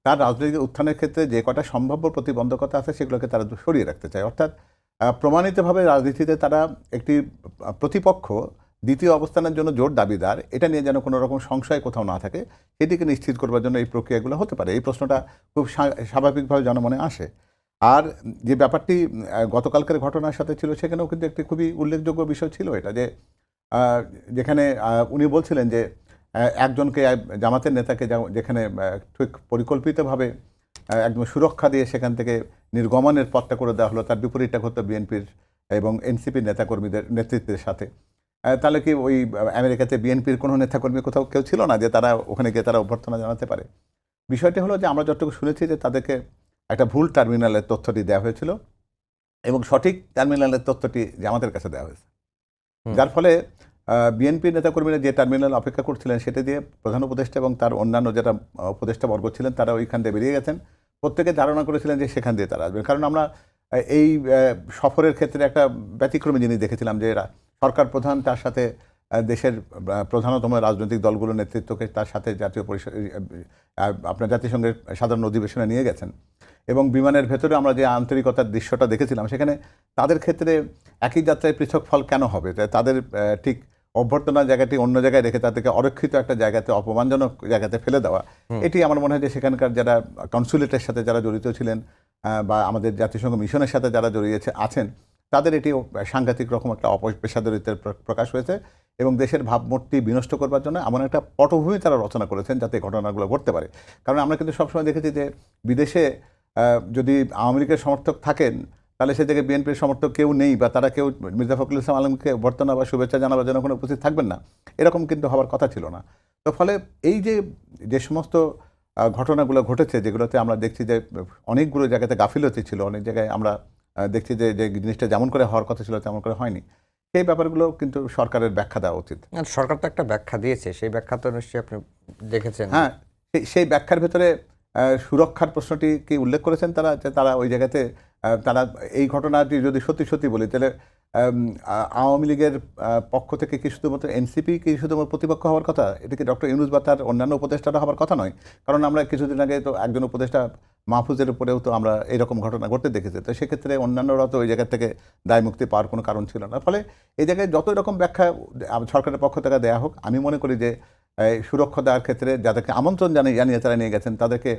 তার রাজনৈতিক উত্থানের ক্ষেত্রে যে কটা সম্ভাব্য প্রতিবন্ধকতা আছে সেগুলোকে তারা সরিয়ে রাখতে চায়, অর্থাৎ প্রমাণিতভাবে রাজনীতিতে তারা একটি প্রতিপক্ষ দ্বিতীয় অবস্থানের জন্য জোর দাবিদার, এটা নিয়ে যেন কোনো রকম সংশয় কোথাও না থাকে, সেটিকে নিশ্চিত করবার জন্য এই প্রক্রিয়াগুলো হতে পারে। এই প্রশ্নটা খুব স্বাভাবিকভাবে জনমনে আসে। আর যে ব্যাপারটি গতকালকের ঘটনার সাথে ছিল, সেখানেও কিন্তু একটি খুবই উল্লেখযোগ্য বিষয় ছিল এটা, যে যেখানে উনি বলছিলেন যে একজনকে জামাতের নেতাকে যেখানে ঠিক পরিকল্পিতভাবে একদম সুরক্ষা দিয়ে সেখান থেকে নির্গমনের পথটা করে দেওয়া হলো, তার বিপরীতটা ঘটতো বিএনপির এবং এনসিপির নেতাকর্মীদের নেতৃত্বের সাথে। তাহলে কি ওই আমেরিকাতে বিএনপির কোনো নেতাকর্মী কোথাও কেউ ছিল না যে তারা ওখানে গিয়ে তারা অভ্যর্থনা জানাতে পারে? বিষয়টি হলো যে আমরা যতটুকু শুনেছি যে তাদেরকে একটা ভুল টার্মিনালের তথ্যটি দেওয়া হয়েছিল এবং সঠিক টার্মিনালের তথ্যটি জামাতের কাছে দেওয়া হয়েছে, যার ফলে বিএনপি নেতাকর্মীরা যে টার্মিনাল অপেক্ষা করছিলেন সেটা দিয়ে প্রধান উপদেষ্টা এবং তার অন্যান্য যারা উপদেষ্টা বর্গ ছিলেন তারা ওইখান দিয়ে বেরিয়ে গেছেন। প্রত্যেকে ধারণা করেছিলেন যে সেখান দিয়ে তারা আসবেন, কারণ আমরা এই সফরের ক্ষেত্রে একটা ব্যতিক্রমী জিনিস দেখেছিলাম যে সরকার প্রধান তার সাথে দেশের প্রধানতম রাজনৈতিক দলগুলোর নেতৃত্বকে তার সাথে জাতীয় পরিষদ আপনার জাতিসংঘের সাধারণ অধিবেশনে নিয়ে গেছেন, এবং বিমানের ভেতরে আমরা যে আন্তরিকতার দৃশ্যটা দেখেছিলাম সেখানে তাদের ক্ষেত্রে একই যাত্রায় পৃথক ফল কেন হবে? তাদের ঠিক অভ্যর্থনার জায়গাটি অন্য জায়গায় রেখে তাদেরকে অরক্ষিত একটা জায়গাতে, অপমানজনক জায়গাতে ফেলে দেওয়া, এটি আমার মনে হয় যে সেখানকার যারা কনসুলেটের সাথে যারা জড়িত ছিলেন বা আমাদের জাতিসংঘ মিশনের সাথে যারা জড়িয়েছে আছেন, তাদের এটি সাংঘাতিক রকম একটা অপেশাদারিত্বের প্রকাশ হয়েছে এবং দেশের ভাবমূর্তি বিনষ্ট করবার জন্য এমন একটা পটভূমি তারা রচনা করেছেন যাতে ঘটনাগুলো ঘটতে পারে। কারণ আমরা কিন্তু সবসময় দেখেছি যে বিদেশে যদি আওয়ামী লীগের সমর্থক থাকেন তাহলে সে জায়গায় বিএনপির সমর্থক কেউ নেই, বা তারা কেউ মির্জা ফখরুল ইসলাম আলমকে অভ্যর্থনা বা শুভেচ্ছা জানাবার জন্য কোনো উপস্থিত থাকবেন না, এরকম কিন্তু হওয়ার কথা ছিল না। তো ফলে এই যে সমস্ত ঘটনাগুলো ঘটেছে, যেগুলোতে আমরা দেখছি যে অনেকগুলো জায়গাতে গাফিলতি ছিল, অনেক জায়গায় আমরা দেখছি যে জিনিসটা যেমন করে হওয়ার কথা ছিল তেমন করে হয়নি, সেই ব্যাপারগুলো কিন্তু সরকারের ব্যাখ্যা দেওয়া উচিত। সরকার তো একটা ব্যাখ্যা দিয়েছে, সেই ব্যাখ্যা তো নিশ্চয়ই আপনি দেখেছেন। হ্যাঁ, সেই ব্যাখ্যার ভেতরে সুরক্ষার প্রশ্নটি কি উল্লেখ করেছেন তারা, যে তারা ওই জায়গাতে তারা এই ঘটনাটি যদি সত্যি সত্যি বলি তাহলে আওয়ামী লীগের পক্ষ থেকে কি শুধুমাত্র এনসিপি কি শুধুমাত্র প্রতিপক্ষ হওয়ার কথা? এটা কি ডক্টর ইউনূস বা তার অন্যান্য উপদেষ্টারা হওয়ার কথা নয়? কারণ আমরা কিছুদিন আগে তো একজন উপদেষ্টা মাহফুজের উপরেও তো আমরা এরকম ঘটনা ঘটতে দেখেছি, তো সেক্ষেত্রে অন্যান্যরা তো ওই জায়গা থেকে দায় মুক্তি পাওয়ার কোনো কারণ ছিল না। ফলে এই জায়গায় যত রকম ব্যাখ্যা সরকারের পক্ষ থেকে দেওয়া হোক, আমি মনে করি যে সুরক্ষা দেওয়ার ক্ষেত্রে যাদেরকে আমন্ত্রণ জানিয়ে তারা নিয়ে গেছেন তাদেরকে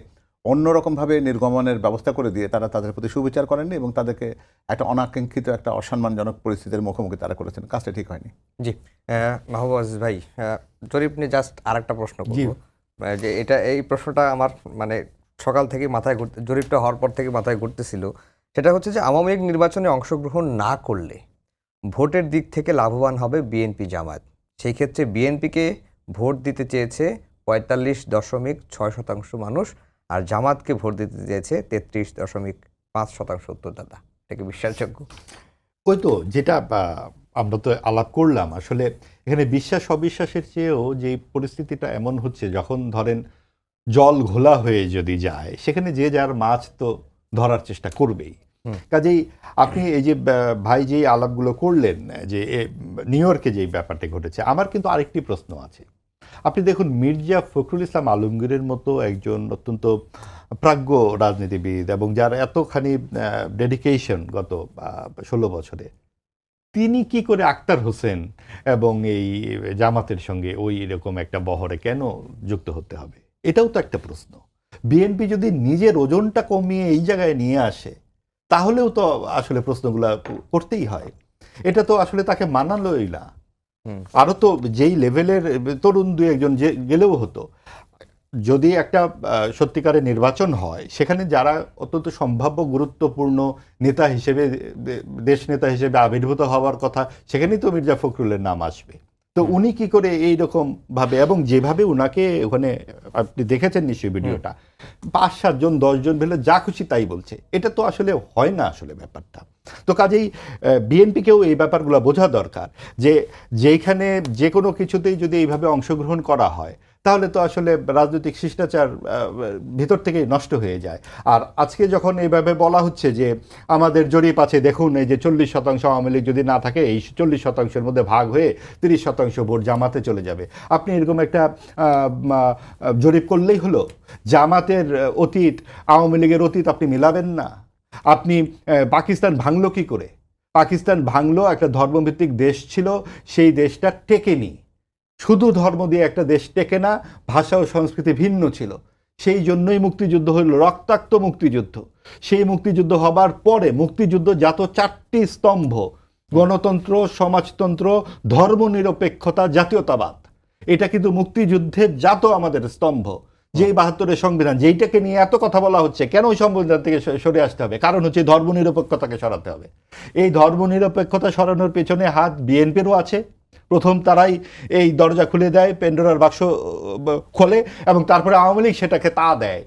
অন্যরকমভাবে নির্গমনের ব্যবস্থা করে দিয়ে তারা তাদের প্রতি সুবিচার করেননি এবং তাদেরকে একটা অনাকাঙ্ক্ষিত একটা অসম্মানজনক পরিস্থিতির মুখোমুখি তারা করেছেন, কাজটা ঠিক হয়নি। জি, মাহবুব আজিজ ভাই, জরিপ নিয়ে জাস্ট আরেকটা প্রশ্ন করব, যে এই প্রশ্নটা আমার মানে সকাল থেকে মাথায় জরিপটা হওয়ার পর থেকে মাথায় ঘুরতেছিল, সেটা হচ্ছে যে আওয়ামী লীগ নির্বাচনে অংশগ্রহণ না করলে ভোটের দিক থেকে লাভবান হবে বিএনপি জামায়াত। সেই ক্ষেত্রে বিএনপিকে ভোট দিতে চেয়েছে 45.6% মানুষ, আর জামাতকে ভোট দিতে চেয়েছে 33.5% উত্তরদাতা। এটা কি বিশ্বাসযোগ্য? ওই তো যেটা আমরা তো আলাপ করলাম, আসলে এখানে বিশ্বাস অবিশ্বাসের চেয়েও যে পরিস্থিতিটা এমন হচ্ছে, যখন ধরেন জল ঘোলা হয়ে যদি যায় সেখানে যে যার মাছ তো ধরার চেষ্টা করবেই। কাজেই আপনি এই যে ভাই যেই আলাপগুলো করলেন যে নিউ ইয়র্কে যেই ব্যাপারটা ঘটেছে, আমার কিন্তু আরেকটি প্রশ্ন আছে। আপনি দেখুন, মির্জা ফখরুল ইসলাম আলমগীরের মতো একজন অত্যন্ত প্রাজ্ঞ রাজনীতিবিদ এবং যার এতখানি ডেডিকেশন গত 16 বছরে, তিনি কি করে আক্তার হোসেন এবং এই জামাতের সঙ্গে ওই এরকম একটা বহরে কেন যুক্ত হতে হবে? এটাও তো একটা প্রশ্ন। বিএনপি যদি নিজের ওজনটা কমিয়ে এই জায়গায় নিয়ে আসে তাহলেও তো আসলে প্রশ্নগুলো করতেই হয়। এটা তো আসলে তাকে মানালোই না। আরো তো যেই লেভেলের তরুণ দুই একজন যে গেলেও হতো। যদি একটা সত্যিকারের নির্বাচন হয়, সেখানে যারা অত্যন্ত সম্ভাব্য গুরুত্বপূর্ণ নেতা হিসেবে, দেশ নেতা হিসেবে আবির্ভূত হওয়ার কথা, সেখানেই তো মির্জা ফখরুলের নাম আসবে। তো উনি কি করে এইরকম ভাবে, এবং যেভাবে উনাকে ওখানে, আপনি দেখেছেন নিশ্চয়ই ভিডিওটা, 5-7 জন 10 জন মিলে যা খুশি তাই বলছে, এটা তো আসলে হয় না আসলে ব্যাপারটা। তো কাজেই বিএনপিকেও এই ব্যাপারগুলো বোঝা দরকার যে যেখানে যে কোনো কিছুতেই যদি এইভাবে অংশগ্রহণ করা হয়, তাহলে তো আসলে রাজনৈতিক শিষ্টাচার ভিতর থেকেই নষ্ট হয়ে যায়। আর আজকে যখন এইভাবে বলা হচ্ছে যে আমাদের জরিপ আছে, দেখুন এই যে 40% আওয়ামী লীগ যদি না থাকে, এই 40%-এর মধ্যে ভাগ হয়ে 30% ভোট জামাতে চলে যাবে। আপনি এরকম একটা জরিপ করলেই হলো? জামাতের অতীত, আওয়ামী লীগের অতীত আপনি মিলাবেন না। আপনি পাকিস্তান ভাঙলো কি করে? পাকিস্তান ভাঙলো, একটা ধর্মভিত্তিক দেশ ছিল, সেই দেশটা টেকেনি। শুধু ধর্ম দিয়ে একটা দেশ টেকে না, ভাষা ও সংস্কৃতি ভিন্ন ছিল। সেই জন্যই মুক্তিযুদ্ধ হইল, রক্তাক্ত মুক্তিযুদ্ধ। সেই মুক্তিযুদ্ধ হবার পরে মুক্তিযুদ্ধ জাত 4টি স্তম্ভ: গণতন্ত্র, সমাজতন্ত্র, ধর্মনিরপেক্ষতা, জাতীয়তাবাদ। এটা কিন্তু মুক্তিযুদ্ধের জাত আমাদের স্তম্ভ। যেই 72-এর সংবিধান, যেইটাকে নিয়ে এত কথা বলা হচ্ছে, কেন ওই সংবিধান থেকে সরে আসতে হবে? কারণ হচ্ছে ধর্মনিরপেক্ষতাকে সরাতে হবে। এই ধর্মনিরপেক্ষতা সরানোর পেছনে হাত বিএনপিরও আছে। প্রথম তারাই এই দরজা খুলে দেয়, পেন্ডোরার বাক্স খোলে, এবং তারপরে আওয়ামী লীগ সেটাকে তা দেয়।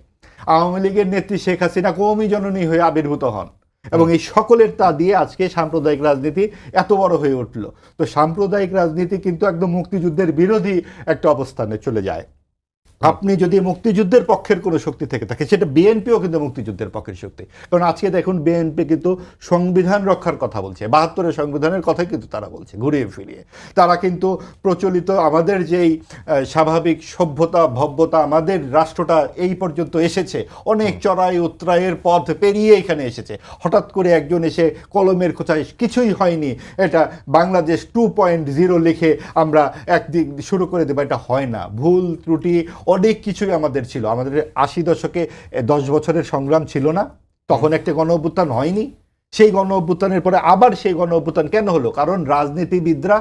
আওয়ামী লীগের নেত্রী শেখ হাসিনা কওমি জননী হয়ে আবির্ভূত হন, এবং এই সকলের তা দিয়ে আজকে সাম্প্রদায়িক রাজনীতি এত বড় হয়ে উঠল। তো সাম্প্রদায়িক রাজনীতি কিন্তু একদম মুক্তিযুদ্ধের বিরোধী একটা অবস্থানে চলে যায়। আপনি যদি মুক্তিযুদ্ধের পক্ষের কোনো শক্তি থেকে থাকে, সেটা বিএনপিও কিন্তু মুক্তিযুদ্ধের পক্ষের শক্তি। কারণ আজকে দেখুন, বিএনপি কিন্তু সংবিধান রক্ষার কথা বলছে, 72-এর সংবিধানের কথাই কিন্তু তারা বলছে ঘুরিয়ে ফিরিয়ে। তারা কিন্তু প্রচলিত আমাদের যেই স্বাভাবিক সভ্যতা, ভব্যতা, আমাদের রাষ্ট্রটা এই পর্যন্ত এসেছে, অনেক চড়াই উতরাইয়ের পথ পেরিয়ে এখানে এসেছে। হঠাৎ করে একজন এসে কলমের খোঁচায় কিছুই হয়নি, এটা বাংলাদেশ 2.0 লিখে আমরা একদিক শুরু করে দেবো, এটা হয় না। ভুল ত্রুটি অনেক কিছুই আমাদের ছিল। আমাদের 80 দশকে 10 বছরের সংগ্রাম ছিল না? তখন একটা গণ অভ্যুত্থান হয়নি? সেই গণ অভ্যুত্থানের পরে আবার সেই গণ অভ্যুত্থান কেন হলো? কারণ রাজনীতিবিদরা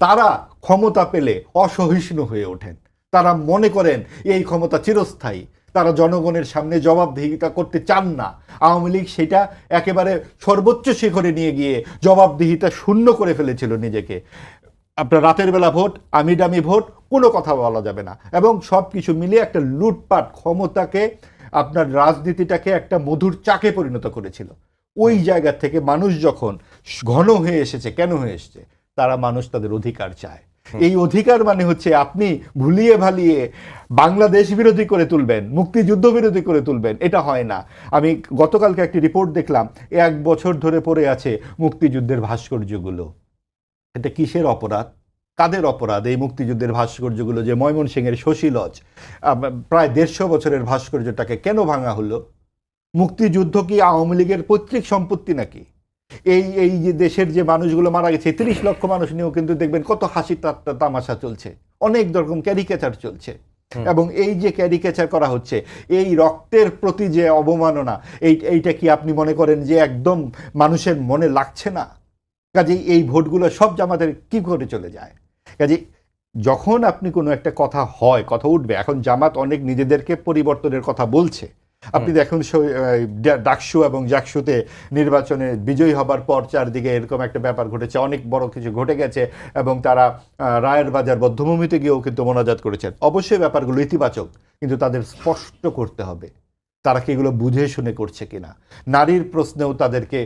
তারা ক্ষমতা পেলে অসহিষ্ণু হয়ে ওঠেন। তারা মনে করেন এই ক্ষমতা চিরস্থায়ী। তারা জনগণের সামনে জবাবদিহিতা করতে চান না। আওয়ামী লীগ সেটা একেবারে সর্বোচ্চ শিখরে নিয়ে গিয়ে জবাবদিহিতা শূন্য করে ফেলেছিল নিজেকে। আপনার রাতের বেলা ভোট, আমি দামি ভোট, কোনো কথা বলা যাবে না, এবং সব কিছু মিলিয়ে একটা লুটপাট, ক্ষমতাকে, আপনার রাজনীতিটাকে একটা মধুর চাকে পরিণত করেছিল। ওই জায়গা থেকে মানুষ যখন ঘন হয়ে এসেছে, কেন হয়ে এসেছে? তারা, মানুষ তাদের অধিকার চায়। এই অধিকার মানে হচ্ছে আপনি ভুলিয়ে ভালিয়ে বাংলাদেশ বিরোধী করে তুলবেন, মুক্তিযুদ্ধ বিরোধী করে তুলবেন, এটা হয় না। আমি গতকালকে একটি রিপোর্ট দেখলাম, 1 বছর ধরে পড়ে আছে মুক্তিযুদ্ধের ভাস্কর্যগুলো। এটা কিসের অপরাধ? কাদের অপরাধ এই মুক্তিযুদ্ধের ভাস্কর্যগুলো? যে ময়মনসিংহের শশী লজ, প্রায় 150 বছরের ভাস্কর্যটাকে কেন ভাঙা হলো? মুক্তিযুদ্ধ কি আওয়ামী লীগের পৈতৃক সম্পত্তি নাকি? এই যে দেশের যে মানুষগুলো মারা গেছে, 30 লক্ষ মানুষ নিয়েও কিন্তু দেখবেন কত হাসি তামাশা চলছে, অনেক রকম ক্যারিকেচার চলছে। এবং এই যে ক্যারিকেচার করা হচ্ছে, এই রক্তের প্রতি যে অবমাননা, এইটা কি আপনি মনে করেন যে একদম মানুষের মনে লাগছে না? কাজেই এই ভোটগুলো সব জামাতের কি করে চলে যায়? কাজে যখন আপনি কোনো একটা কথা হয়, কথা উঠবে, এখন জামাত অনেক নিজেদেরকে পরিবর্তনের কথা বলছে। আপনি দেখুন ডাকসু এবং জাকসুতে নির্বাচনে বিজয়ী হবার পর চারদিকে এরকম একটা ব্যাপার ঘটেছে, অনেক বড় কিছু ঘটে গেছে, এবং তারা রায়ের বাজার বদ্ধভূমিতে গিয়েও কিন্তু মোনাজাত করেছেন। অবশ্যই ব্যাপারগুলো ইতিবাচক, কিন্তু তাদের স্পষ্ট করতে হবে তারা কি এগুলো বুঝে শুনে করছে কিনা। নারীর প্রশ্নেও তাদেরকে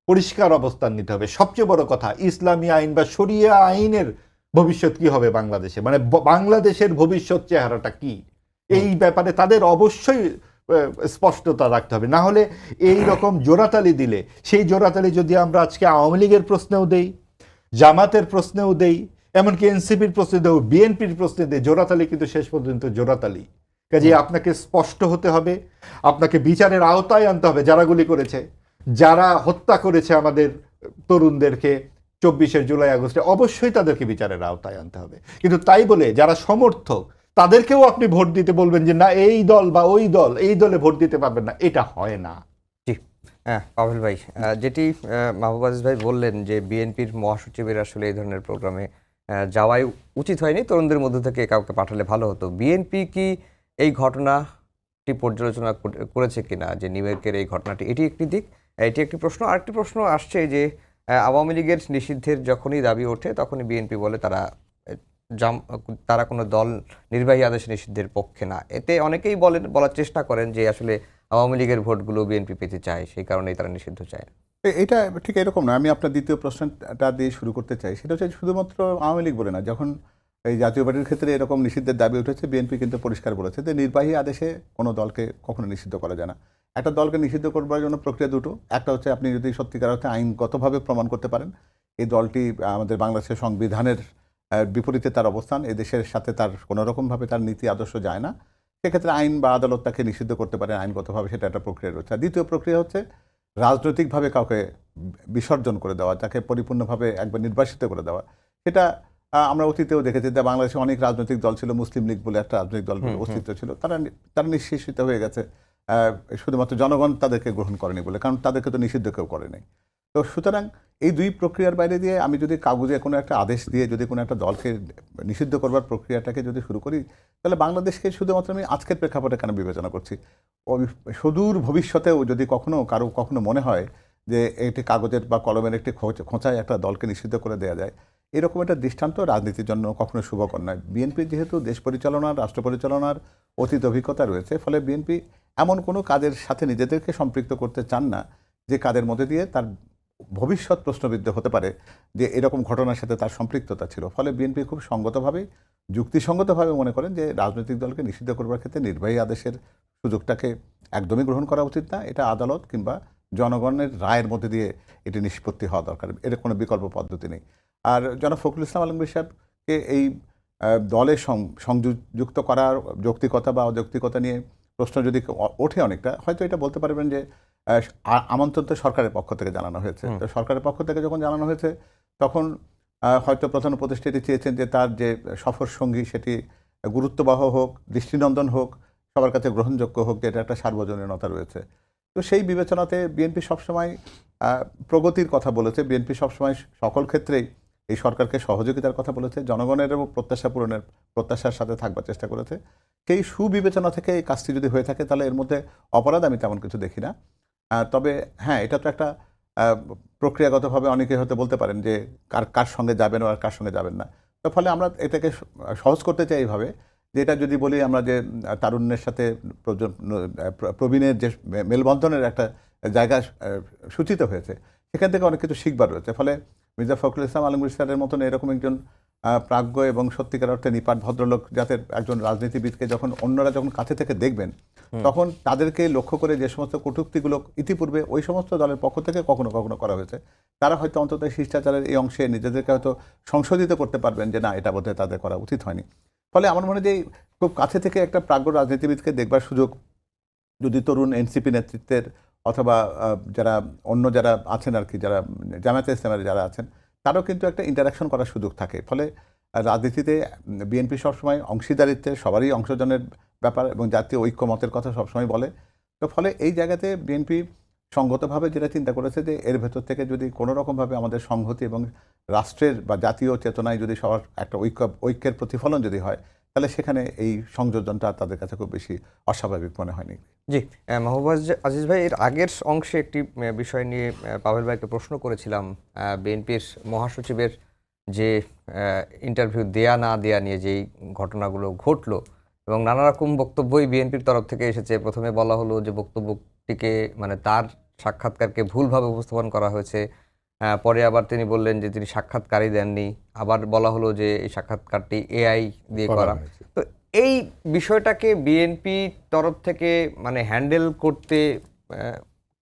পরিষ্কার অবস্থান নিতে হবে। সবচেয়ে বড় কথা, ইসলামী আইন বা শরিয়া আইনের ভবিষ্যৎ কি হবে বাংলাদেশে, মানে বাংলাদেশের ভবিষ্যৎ চেহারাটা কি, এই ব্যাপারে তাদের অবশ্যই স্পষ্টতা রাখতে হবে। না হলে এই রকম জোড়াতালি দিলে, সেই জোড়াতালি যদি আমরা আজকে আওয়ামী লীগের প্রশ্নেও দেই, জামাতের প্রশ্নেও দেই, এমনকি এনসিপির প্রশ্নে দেও, বিএনপির প্রশ্নে দেই, জোড়াতালি কিন্তু শেষ পর্যন্ত জোড়াতালি। কাজে আপনাকে স্পষ্ট হতে হবে, আপনাকে বিচারের আওতায় আনতে হবে যারা গুলি করেছে, যারা হত্যা করেছে আমাদের তরুণদেরকে 24 জুলাই আগস্টে, অবশ্যই তাদেরকে বিচারের আওতায় আনতে হবে। কিন্তু তাই বলে যারা সমর্থক তাদেরকেও আপনি ভোট দিতে বলবেন যে না এই দল বা ওই দল, এই দলে ভোট দিতে পারবেন না, এটা হয় না। জি হ্যাঁ, পাভেল ভাই, যেটি মাহবুব আজিজ ভাই বললেন যে বিএনপির মহাসচিবের আসলে এই ধরনের প্রোগ্রামে যাওয়াই উচিত হয়নি, তরুণদের মধ্যে থেকে কাউকে পাঠালে ভালো হতো। বিএনপি কি এই ঘটনাটি পর্যালোচনা করেছে কিনা, যে নিউ ইয়র্কের এই ঘটনাটি, এটি একটি দিক, এটি একটি প্রশ্ন। আরেকটি প্রশ্ন আসছে যে আওয়ামী লীগের নিষিদ্ধের যখনই দাবি ওঠে তখনই বিএনপি বলে তারা কোনো দল নির্বাহী আদেশ নিষিদ্ধের পক্ষে না। এতে অনেকেই বলার চেষ্টা করেন যে আসলে আওয়ামী লীগের ভোটগুলো বিএনপি পেতে চায়, সেই কারণেই তারা নিষিদ্ধ চায়। এটা ঠিক এরকম না। আমি আপনার দ্বিতীয় প্রশ্নটা দিয়ে শুরু করতে চাই। সেটা হচ্ছে শুধুমাত্র আওয়ামী লীগ বলে না, যখন এই জাতীয় পার্টির ক্ষেত্রে এরকম নিষিদ্ধের দাবি উঠেছে, বিএনপি কিন্তু পরিষ্কার বলেছে যে নির্বাহী আদেশে কোনো দলকে কখনো নিষিদ্ধ করা যায় না। একটা দলকে নিষিদ্ধ করবার জন্য প্রক্রিয়া দুটো। একটা হচ্ছে আপনি যদি সত্যিকার অর্থে আইনগতভাবে প্রমাণ করতে পারেন এই দলটি আমাদের বাংলাদেশের সংবিধানের বিপরীতে তার অবস্থান, এই দেশের সাথে তার কোনো রকমভাবে তার নীতি আদর্শ যায় না, সেক্ষেত্রে আইন বা আদালত তাকে নিষিদ্ধ করতে পারে আইনগতভাবে, সেটা একটা প্রক্রিয়া রয়েছে। আর দ্বিতীয় প্রক্রিয়া হচ্ছে রাজনৈতিকভাবে কাউকে বিসর্জন করে দেওয়া, তাকে পরিপূর্ণভাবে একবার নির্বাসিত করে দেওয়া। সেটা আমরা অতীতেও দেখেছি যে বাংলাদেশে অনেক রাজনৈতিক দল ছিল, মুসলিম লীগ বলে একটা রাজনৈতিক দল অস্তিত্ব ছিল, তারা নিঃশেষিত হয়ে গেছে শুধুমাত্র জনগণ তাদেরকে গ্রহণ করেনি বলে, কারণ তাদেরকে তো নিষিদ্ধ কেউ করেনি। তো সুতরাং এই দুই প্রক্রিয়ার বাইরে দিয়ে আমি যদি কাগজে কোনো একটা আদেশ দিয়ে যদি কোনো একটা দলকে নিষিদ্ধ করবার প্রক্রিয়াটাকে যদি শুরু করি, তাহলে বাংলাদেশকে শুধুমাত্র আমি আজকের প্রেক্ষাপটে কেন বিবেচনা করছি, সুদূর ভবিষ্যতেও যদি কখনো মনে হয় যে একটি কাগজের বা কলমের একটি খোঁচায় একটা দলকে নিষিদ্ধ করে দেওয়া যায়, এরকম একটা দৃষ্টান্ত রাজনীতির জন্য কখনো শুভকর নয়। বিএনপির যেহেতু দেশ পরিচালনার, রাষ্ট্র পরিচালনার অতীত অভিজ্ঞতা রয়েছে, ফলে বিএনপি এমন কোনো কাজের সাথে নিজেদেরকে সম্পৃক্ত করতে চান না যে কাজের মধ্যে দিয়ে তার ভবিষ্যৎ প্রশ্নবিদ্ধ হতে পারে যে এরকম ঘটনার সাথে তার সম্পৃক্ততা ছিল। ফলে বিএনপি খুব সঙ্গতভাবে, যুক্তিসঙ্গতভাবে মনে করেন যে রাজনৈতিক দলকে নিষিদ্ধ করবার ক্ষেত্রে নির্বাহী আদেশের সুযোগটাকে একদমই গ্রহণ করা উচিত না। এটা আদালত কিংবা জনগণের রায়ের মধ্যে দিয়ে এটি নিষ্পত্তি হওয়া দরকার, এর কোনো বিকল্প পদ্ধতি নেই। আর জনাব ফখরুল ইসলাম আলমগীর সাহেবকে এই দলে সংযুক্ত করার যৌক্তিকতা বা অযৌক্তিকতা নিয়ে প্রশ্ন যদি ওঠে অনেকটা, হয়তো এটা বলতে পারবেন যে আমন্ত্রণ তো সরকারের পক্ষ থেকে জানানো হয়েছে। তো সরকারের পক্ষ থেকে যখন জানানো হয়েছে তখন হয়তো প্রধান উপদেষ্টা এটি চেয়েছেন যে তার যে সফর সঙ্গী সেটি গুরুত্ববহ হোক, দৃষ্টিনন্দন হোক, সবার কাছে গ্রহণযোগ্য হোক, যেটা একটা সার্বজনীনতা রয়েছে। তো সেই বিবেচনাতে বিএনপি সবসময় প্রগতির কথা বলেছে, বিএনপি সবসময় সকল ক্ষেত্রেই এই সরকারকে সহযোগিতার কথা বলেছে, জনগণের এবং প্রত্যাশা পূরণের প্রত্যাশার সাথে থাকবার চেষ্টা করেছে। সেই সুবিবেচনা থেকে এই কাজটি যদি হয়ে থাকে তাহলে এর মধ্যে অপরাধ আমি তেমন কিছু দেখি না। তবে হ্যাঁ, এটা তো একটা প্রক্রিয়াগতভাবে অনেকে হয়তো বলতে পারেন যে কার সঙ্গে যাবেন আর কার সঙ্গে যাবেন না। তো ফলে আমরা এটাকে সহজ করতে চাই এইভাবে যে এটা যদি বলি আমরা যে তারুণ্যের সাথে প্রবীণের যে মেলবন্ধনের একটা জায়গা সূচিত হয়েছে, সেখান থেকে অনেক কিছু শিখবার রয়েছে। ফলে মির্জা ফখরুল ইসলাম আলমগীর স্যারের মতন এরকম একজন প্রাজ্ঞ এবং সত্যিকার অর্থে নিপাট ভদ্রলোক জাতের একজন রাজনীতিবিদকে যখন অন্যরা যখন কাছে থেকে দেখবেন, তখন তাদেরকে লক্ষ্য করে যে সমস্ত কটূক্তিগুলো ইতিপূর্বে ওই সমস্ত দলের পক্ষ থেকে কখনো কখনো করা হয়েছে, তারা হয়তো অন্তত শিষ্টাচারের এই অংশে নিজেদেরকে হয়তো সংশোধিত করতে পারবেন যে না, এটা বোধহয় তাদের করা উচিত হয়নি। ফলে আমার মনে হয় যে খুব কাছে থেকে একটা প্রাজ্ঞ রাজনীতিবিদকে দেখবার সুযোগ যদি তরুণ এনসিপি নেতৃত্বের অথবা যারা অন্য যারা আছেন আর কি, যারা জামায়াতে ইসলামের যারা আছেন, তারও কিন্তু একটা ইন্টারাকশন করার সুযোগ থাকে। ফলে রাজনীতিতে বিএনপি সবসময় অংশীদারিত্বে সবারই অংশজনের ব্যাপার এবং জাতীয় ঐক্যমতের কথা সবসময় বলে। তো ফলে এই জায়গাতে বিএনপি সঙ্গতভাবে যেটা চিন্তা করেছে যে এর ভেতর থেকে যদি কোনো রকমভাবে আমাদের সংহতি এবং রাষ্ট্রের বা জাতীয় চেতনায় যদি সবার একটা ঐক্যের প্রতিফলন যদি হয়, তাহলে সেখানে এই সংযোজনটা তাদের কাছে খুব বেশি অস্বাভাবিক মনে হয়নি। জি, মাহবুব আজিজ ভাই, এর আগের অংশে একটি বিষয় নিয়ে পাভেল ভাইকে প্রশ্ন করেছিলাম, বিএনপির মহাসচিবের যে ইন্টারভিউ দেয়া না দেয়া নিয়ে যেই ঘটনাগুলো ঘটলো এবং নানা রকম বক্তব্যই বিএনপির তরফ থেকে এসেছে। প্রথমে বলা হলো যে বক্তব্যটিকে মানে তার সাক্ষাৎকারকে ভুলভাবে উপস্থাপন করা হয়েছে, পরে আবার তিনি বললেন যে তিনি সাক্ষাৎকারই দেননি, আবার বলা হলো যে এই সাক্ষাৎকারটি এআই দিয়ে করা। তো এই বিষয়টাকে বিএনপি তরফ থেকে মানে হ্যান্ডেল করতে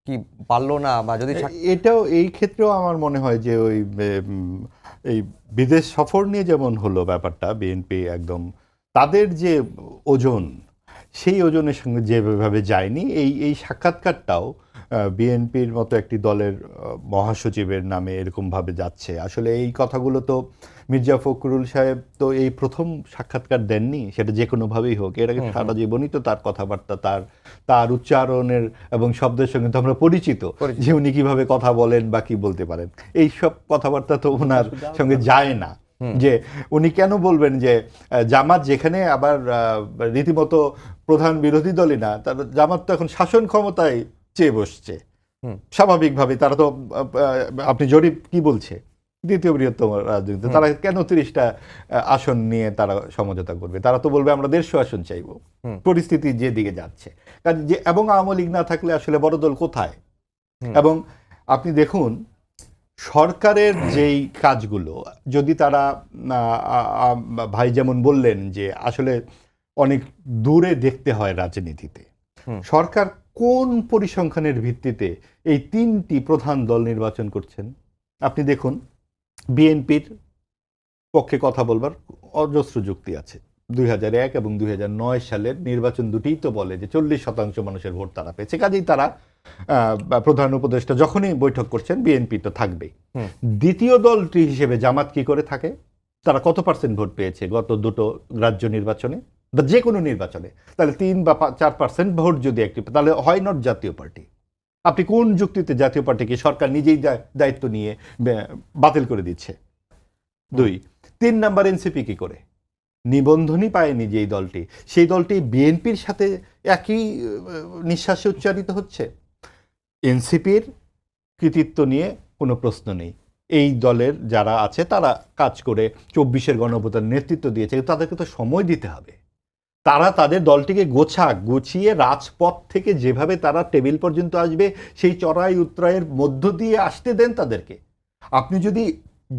কি পারলো না, বা যদি এটাও এই ক্ষেত্রেও আমার মনে হয় যে ওই এই বিদেশ সফর নিয়ে যেমন হলো ব্যাপারটা, বিএনপি একদম তাদের যে ওজন সেই ওজনের সঙ্গে যেভাবে যায়নি, এই সাক্ষাৎকারটাও বিএনপির মতো একটি দলের মহাসচিবের নামে এরকমভাবে যাচ্ছে। আসলে এই কথাগুলো তো মির্জা ফখরুল সাহেব তো এই প্রথম সাক্ষাৎকার দেননি, সেটা যে কোনোভাবেই হোক। এর আগে সারা জীবনই তো তার কথাবার্তা, তার উচ্চারণের এবং শব্দের সঙ্গে তো আমরা পরিচিত, যে উনি কীভাবে কথা বলেন বা কী বলতে পারেন, এই সব কথাবার্তা তো ওনার সঙ্গে যায় না। যে উনি কেন বলবেন যে জামাত যেখানে আবার রীতিমতো প্রধান বিরোধী দলই না, তার জামাত তো এখন শাসন ক্ষমতায় চেয়ে বসছে স্বাভাবিকভাবে। তারা তো আপনি জরিপ কি বলছে দ্বিতীয় বৃহত্তম রাজনীতি, তারা কেন 30টা আসন নিয়ে তারা সমঝোতা করবে? তারা তো বলবে আমরা 150 আসন চাইবো। পরিস্থিতি যে দিকে যাচ্ছে, যে এবং আওয়ামী লীগ না থাকলে আসলে বড় দল কোথায়? এবং আপনি দেখুন সরকারের যেই কাজগুলো যদি তারা ভাই যেমন বললেন যে আসলে অনেক দূরে দেখতে হয় রাজনীতিতে, সরকার কোন পরিসংখ্যানের ভিত্তিতে এই 3টি প্রধান দল নির্বাচন করছেন? আপনি দেখুন বিএনপির পক্ষে কথা বলবার অজস্র যুক্তি আছে। 2001 এবং 2009 সালের নির্বাচন দুটিই তো বলে যে 40% মানুষের ভোট তারা পেয়েছে, কাজেই তারা প্রধান উপদেষ্টা যখনই বৈঠক করছেন বিএনপি তো থাকবেই। দ্বিতীয় দলটি হিসেবে জামাত কি করে থাকে? তারা কত পার্সেন্ট ভোট পেয়েছে গত দুটো রাজ্য নির্বাচনে বা যে কোনো নির্বাচনে? তাহলে 3 বা 4% ভোট যদি একটি, তাহলে হয় নট জাতীয় পার্টি। আপনি কোন যুক্তিতে জাতীয় পার্টিকে সরকার নিজেই দায়িত্ব নিয়ে বাতিল করে দিচ্ছে? 3 নাম্বার এনসিপি কি করে? নিবন্ধনই পায়নি যেই দলটি, সেই দলটি বিএনপির সাথে একই নিঃশ্বাসে উচ্চারিত হচ্ছে। এনসিপির কৃতিত্ব নিয়ে কোনো প্রশ্ন নেই। এই দলের যারা আছে তারা কাজ করে 24-এর গণঅভ্যুত্থান নেতৃত্ব দিয়েছে, কিন্তু তাদেরকে তো সময় দিতে হবে। তারা তাদের দলটিকে গুছিয়ে রাজপথ থেকে যেভাবে তারা টেবিল পর্যন্ত আসবে সেই চড়াই উত্তরায়ের মধ্য দিয়ে আসতে দেন তাদেরকে। আপনি যদি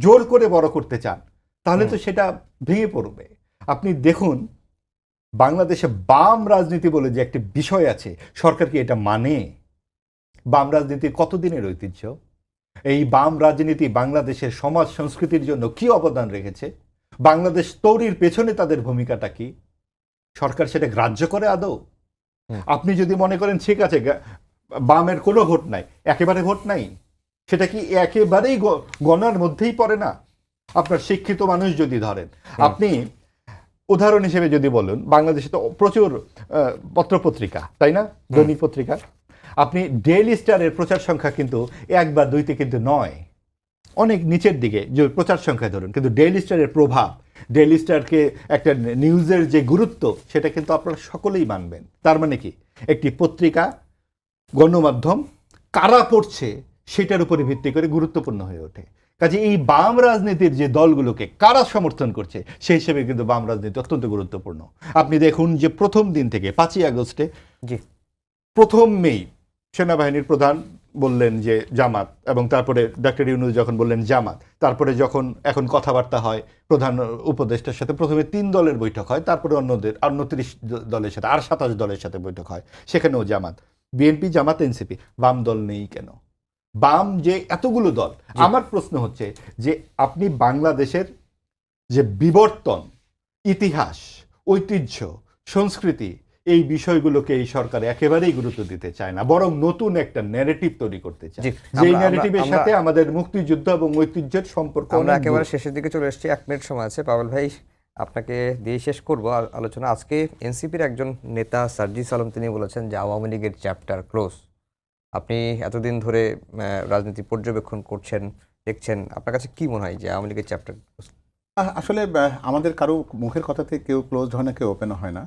জোর করে বড় করতে চান তাহলে তো সেটা ভেঙে পড়বে। আপনি দেখুন বাংলাদেশে বাম রাজনীতি বলে যে একটা বিষয় আছে, সরকার কি এটা মানে? বাম রাজনীতির কতদিনের ঐতিহ্য? এই বাম রাজনীতি বাংলাদেশের সমাজ সংস্কৃতির জন্য কি অবদান রেখেছে? বাংলাদেশ তৈরির পেছনে তাদের ভূমিকাটা কি? সরকার সেটা গ্রাহ্য করে আদৌ? আপনি যদি মনে করেন ঠিক আছে বামের কোনো ভোট নাই, একেবারে ভোট নাই, সেটা কি একেবারেই গণার মধ্যেই পড়ে না? আপনার শিক্ষিত মানুষ যদি ধরেন, আপনি উদাহরণ হিসেবে যদি বলুন, বাংলাদেশে তো প্রচুর পত্রপত্রিকা, তাই না? দৈনিক পত্রিকা। আপনি ডেইলি স্টারের প্রচার সংখ্যা কিন্তু 1 বা 2তে কিন্তু নয়, অনেক নিচের দিকে যে প্রচার সংখ্যায় ধরুন, কিন্তু ডেইলি স্টারের প্রভাব, ডেইলি স্টারকে একটা নিউজের যে গুরুত্ব সেটা কিন্তু আপনারা সকলেই মানবেন। তার মানে কি একটি পত্রিকা গণমাধ্যম কারা পড়ছে সেটার উপরে ভিত্তি করে গুরুত্বপূর্ণ হয়ে ওঠে। কাজে এই বাম রাজনীতির যে দলগুলোকে কারা সমর্থন করছে সেই হিসেবে কিন্তু বাম রাজনীতি অত্যন্ত গুরুত্বপূর্ণ। আপনি দেখুন যে প্রথম দিন থেকে 5ই আগস্টে, প্রথম মেই সেনাবাহিনীর প্রধান বললেন যে জামাত, এবং তারপরে ডক্টর ইউনূস যখন বললেন জামাত, তারপরে যখন এখন কথাবার্তা হয় প্রধান উপদেষ্টার সাথে, প্রথমে 3 দলের বৈঠক হয়, তারপরে অন্য 30 দলের সাথে, আর 27 দলের সাথে বৈঠক হয়, সেখানেও জামাত, বিএনপি, জামাত, এনসিপি। বাম দল নেই কেন? বাম যে এতগুলো দল, আমার প্রশ্ন হচ্ছে যে আপনি বাংলাদেশের যে বিবর্তন, ইতিহাস, ঐতিহ্য, সংস্কৃতি, এই বিষয়গুলোকে এই সরকার একেবারেই গুরুত্ব দিতে চায় না, বরং নতুন একটা ন্যারেটিভ তৈরি করতে চায়, যেই ন্যারেটিভের সাথে আমাদের মুক্তিযুদ্ধ এবং ঐতিহ্যের সম্পর্ক। আমরা একেবারে শেষের দিকে চলে এসেছি, 1 মিনিট সময় আছে। পাবেল ভাই, আপনাকে দিয়ে শেষ করব আলোচনা। আজকে এনসিপির একজন নেতা সার্জিস আলম তিনি বলেছেন যে আওয়ামী লীগের চ্যাপ্টার ক্লোজ। আপনি এতদিন ধরে রাজনীতি পর্যবেক্ষণ করছেন, দেখছেন, আপনার কাছে কি মনে হয় যে আওয়ামী লীগের চ্যাপ্টার ক্লোজ? আসলে আমাদের কারো মুখের কথাতে কেউ ক্লোজড হয় না, কেউ ওপেন হয় না।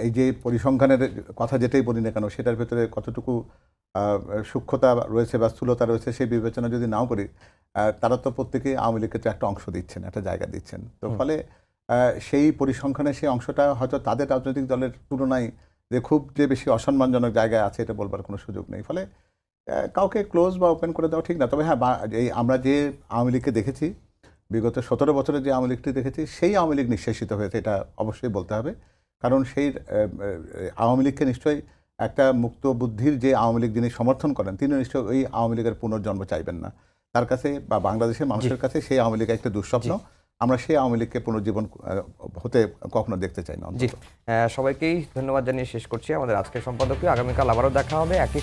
এই যে পরিসংখ্যানের কথা যেটাই বলি না কেন, সেটার ভেতরে কতটুকু সূক্ষ্মতা রয়েছে বা স্থূলতা রয়েছে সেই বিবেচনা যদি নাও করি, তারা তো প্রত্যেকেই আওয়ামী লীগকে তো একটা অংশ দিচ্ছেন, একটা জায়গা দিচ্ছেন। তো ফলে সেই পরিসংখ্যানের সেই অংশটা হয়তো তাদের রাজনৈতিক দলের তুলনায় যে খুব যে বেশি অসম্মানজনক জায়গায় আছে এটা বলবার কোনো সুযোগ নেই। ফলে কাউকে ক্লোজ বা ওপেন করে দেওয়া ঠিক না। তবে হ্যাঁ, এই আমরা যে আওয়ামী লীগকে দেখেছি, বিগত 17 বছরে যে আওয়ামী লীগটি দেখেছি, সেই আওয়ামী লীগ নিঃশেষিত হয়েছে, এটা অবশ্যই বলতে হবে। কারণ সেই আওয়ামী লীগকে নিশ্চয়ই একটা মুক্ত বুদ্ধির যে আওয়ামী লীগ যিনি সমর্থন করেন, তিনি নিশ্চয়ই ওই আওয়ামী লীগের পুনর্জন্ম চাইবেন না। তার কাছে বা বাংলাদেশের মানুষের কাছে সেই আওয়ামী লীগ একটা দুঃস্বপ্ন। আমরা সেই আওয়ামী লীগকে পুনর্জীবন হতে কখনো দেখতে চাই না। সবাইকেই ধন্যবাদ জানিয়ে শেষ করছি আমাদের আজকের সম্পাদকীয়। আগামীকাল আবারও দেখা হবে একই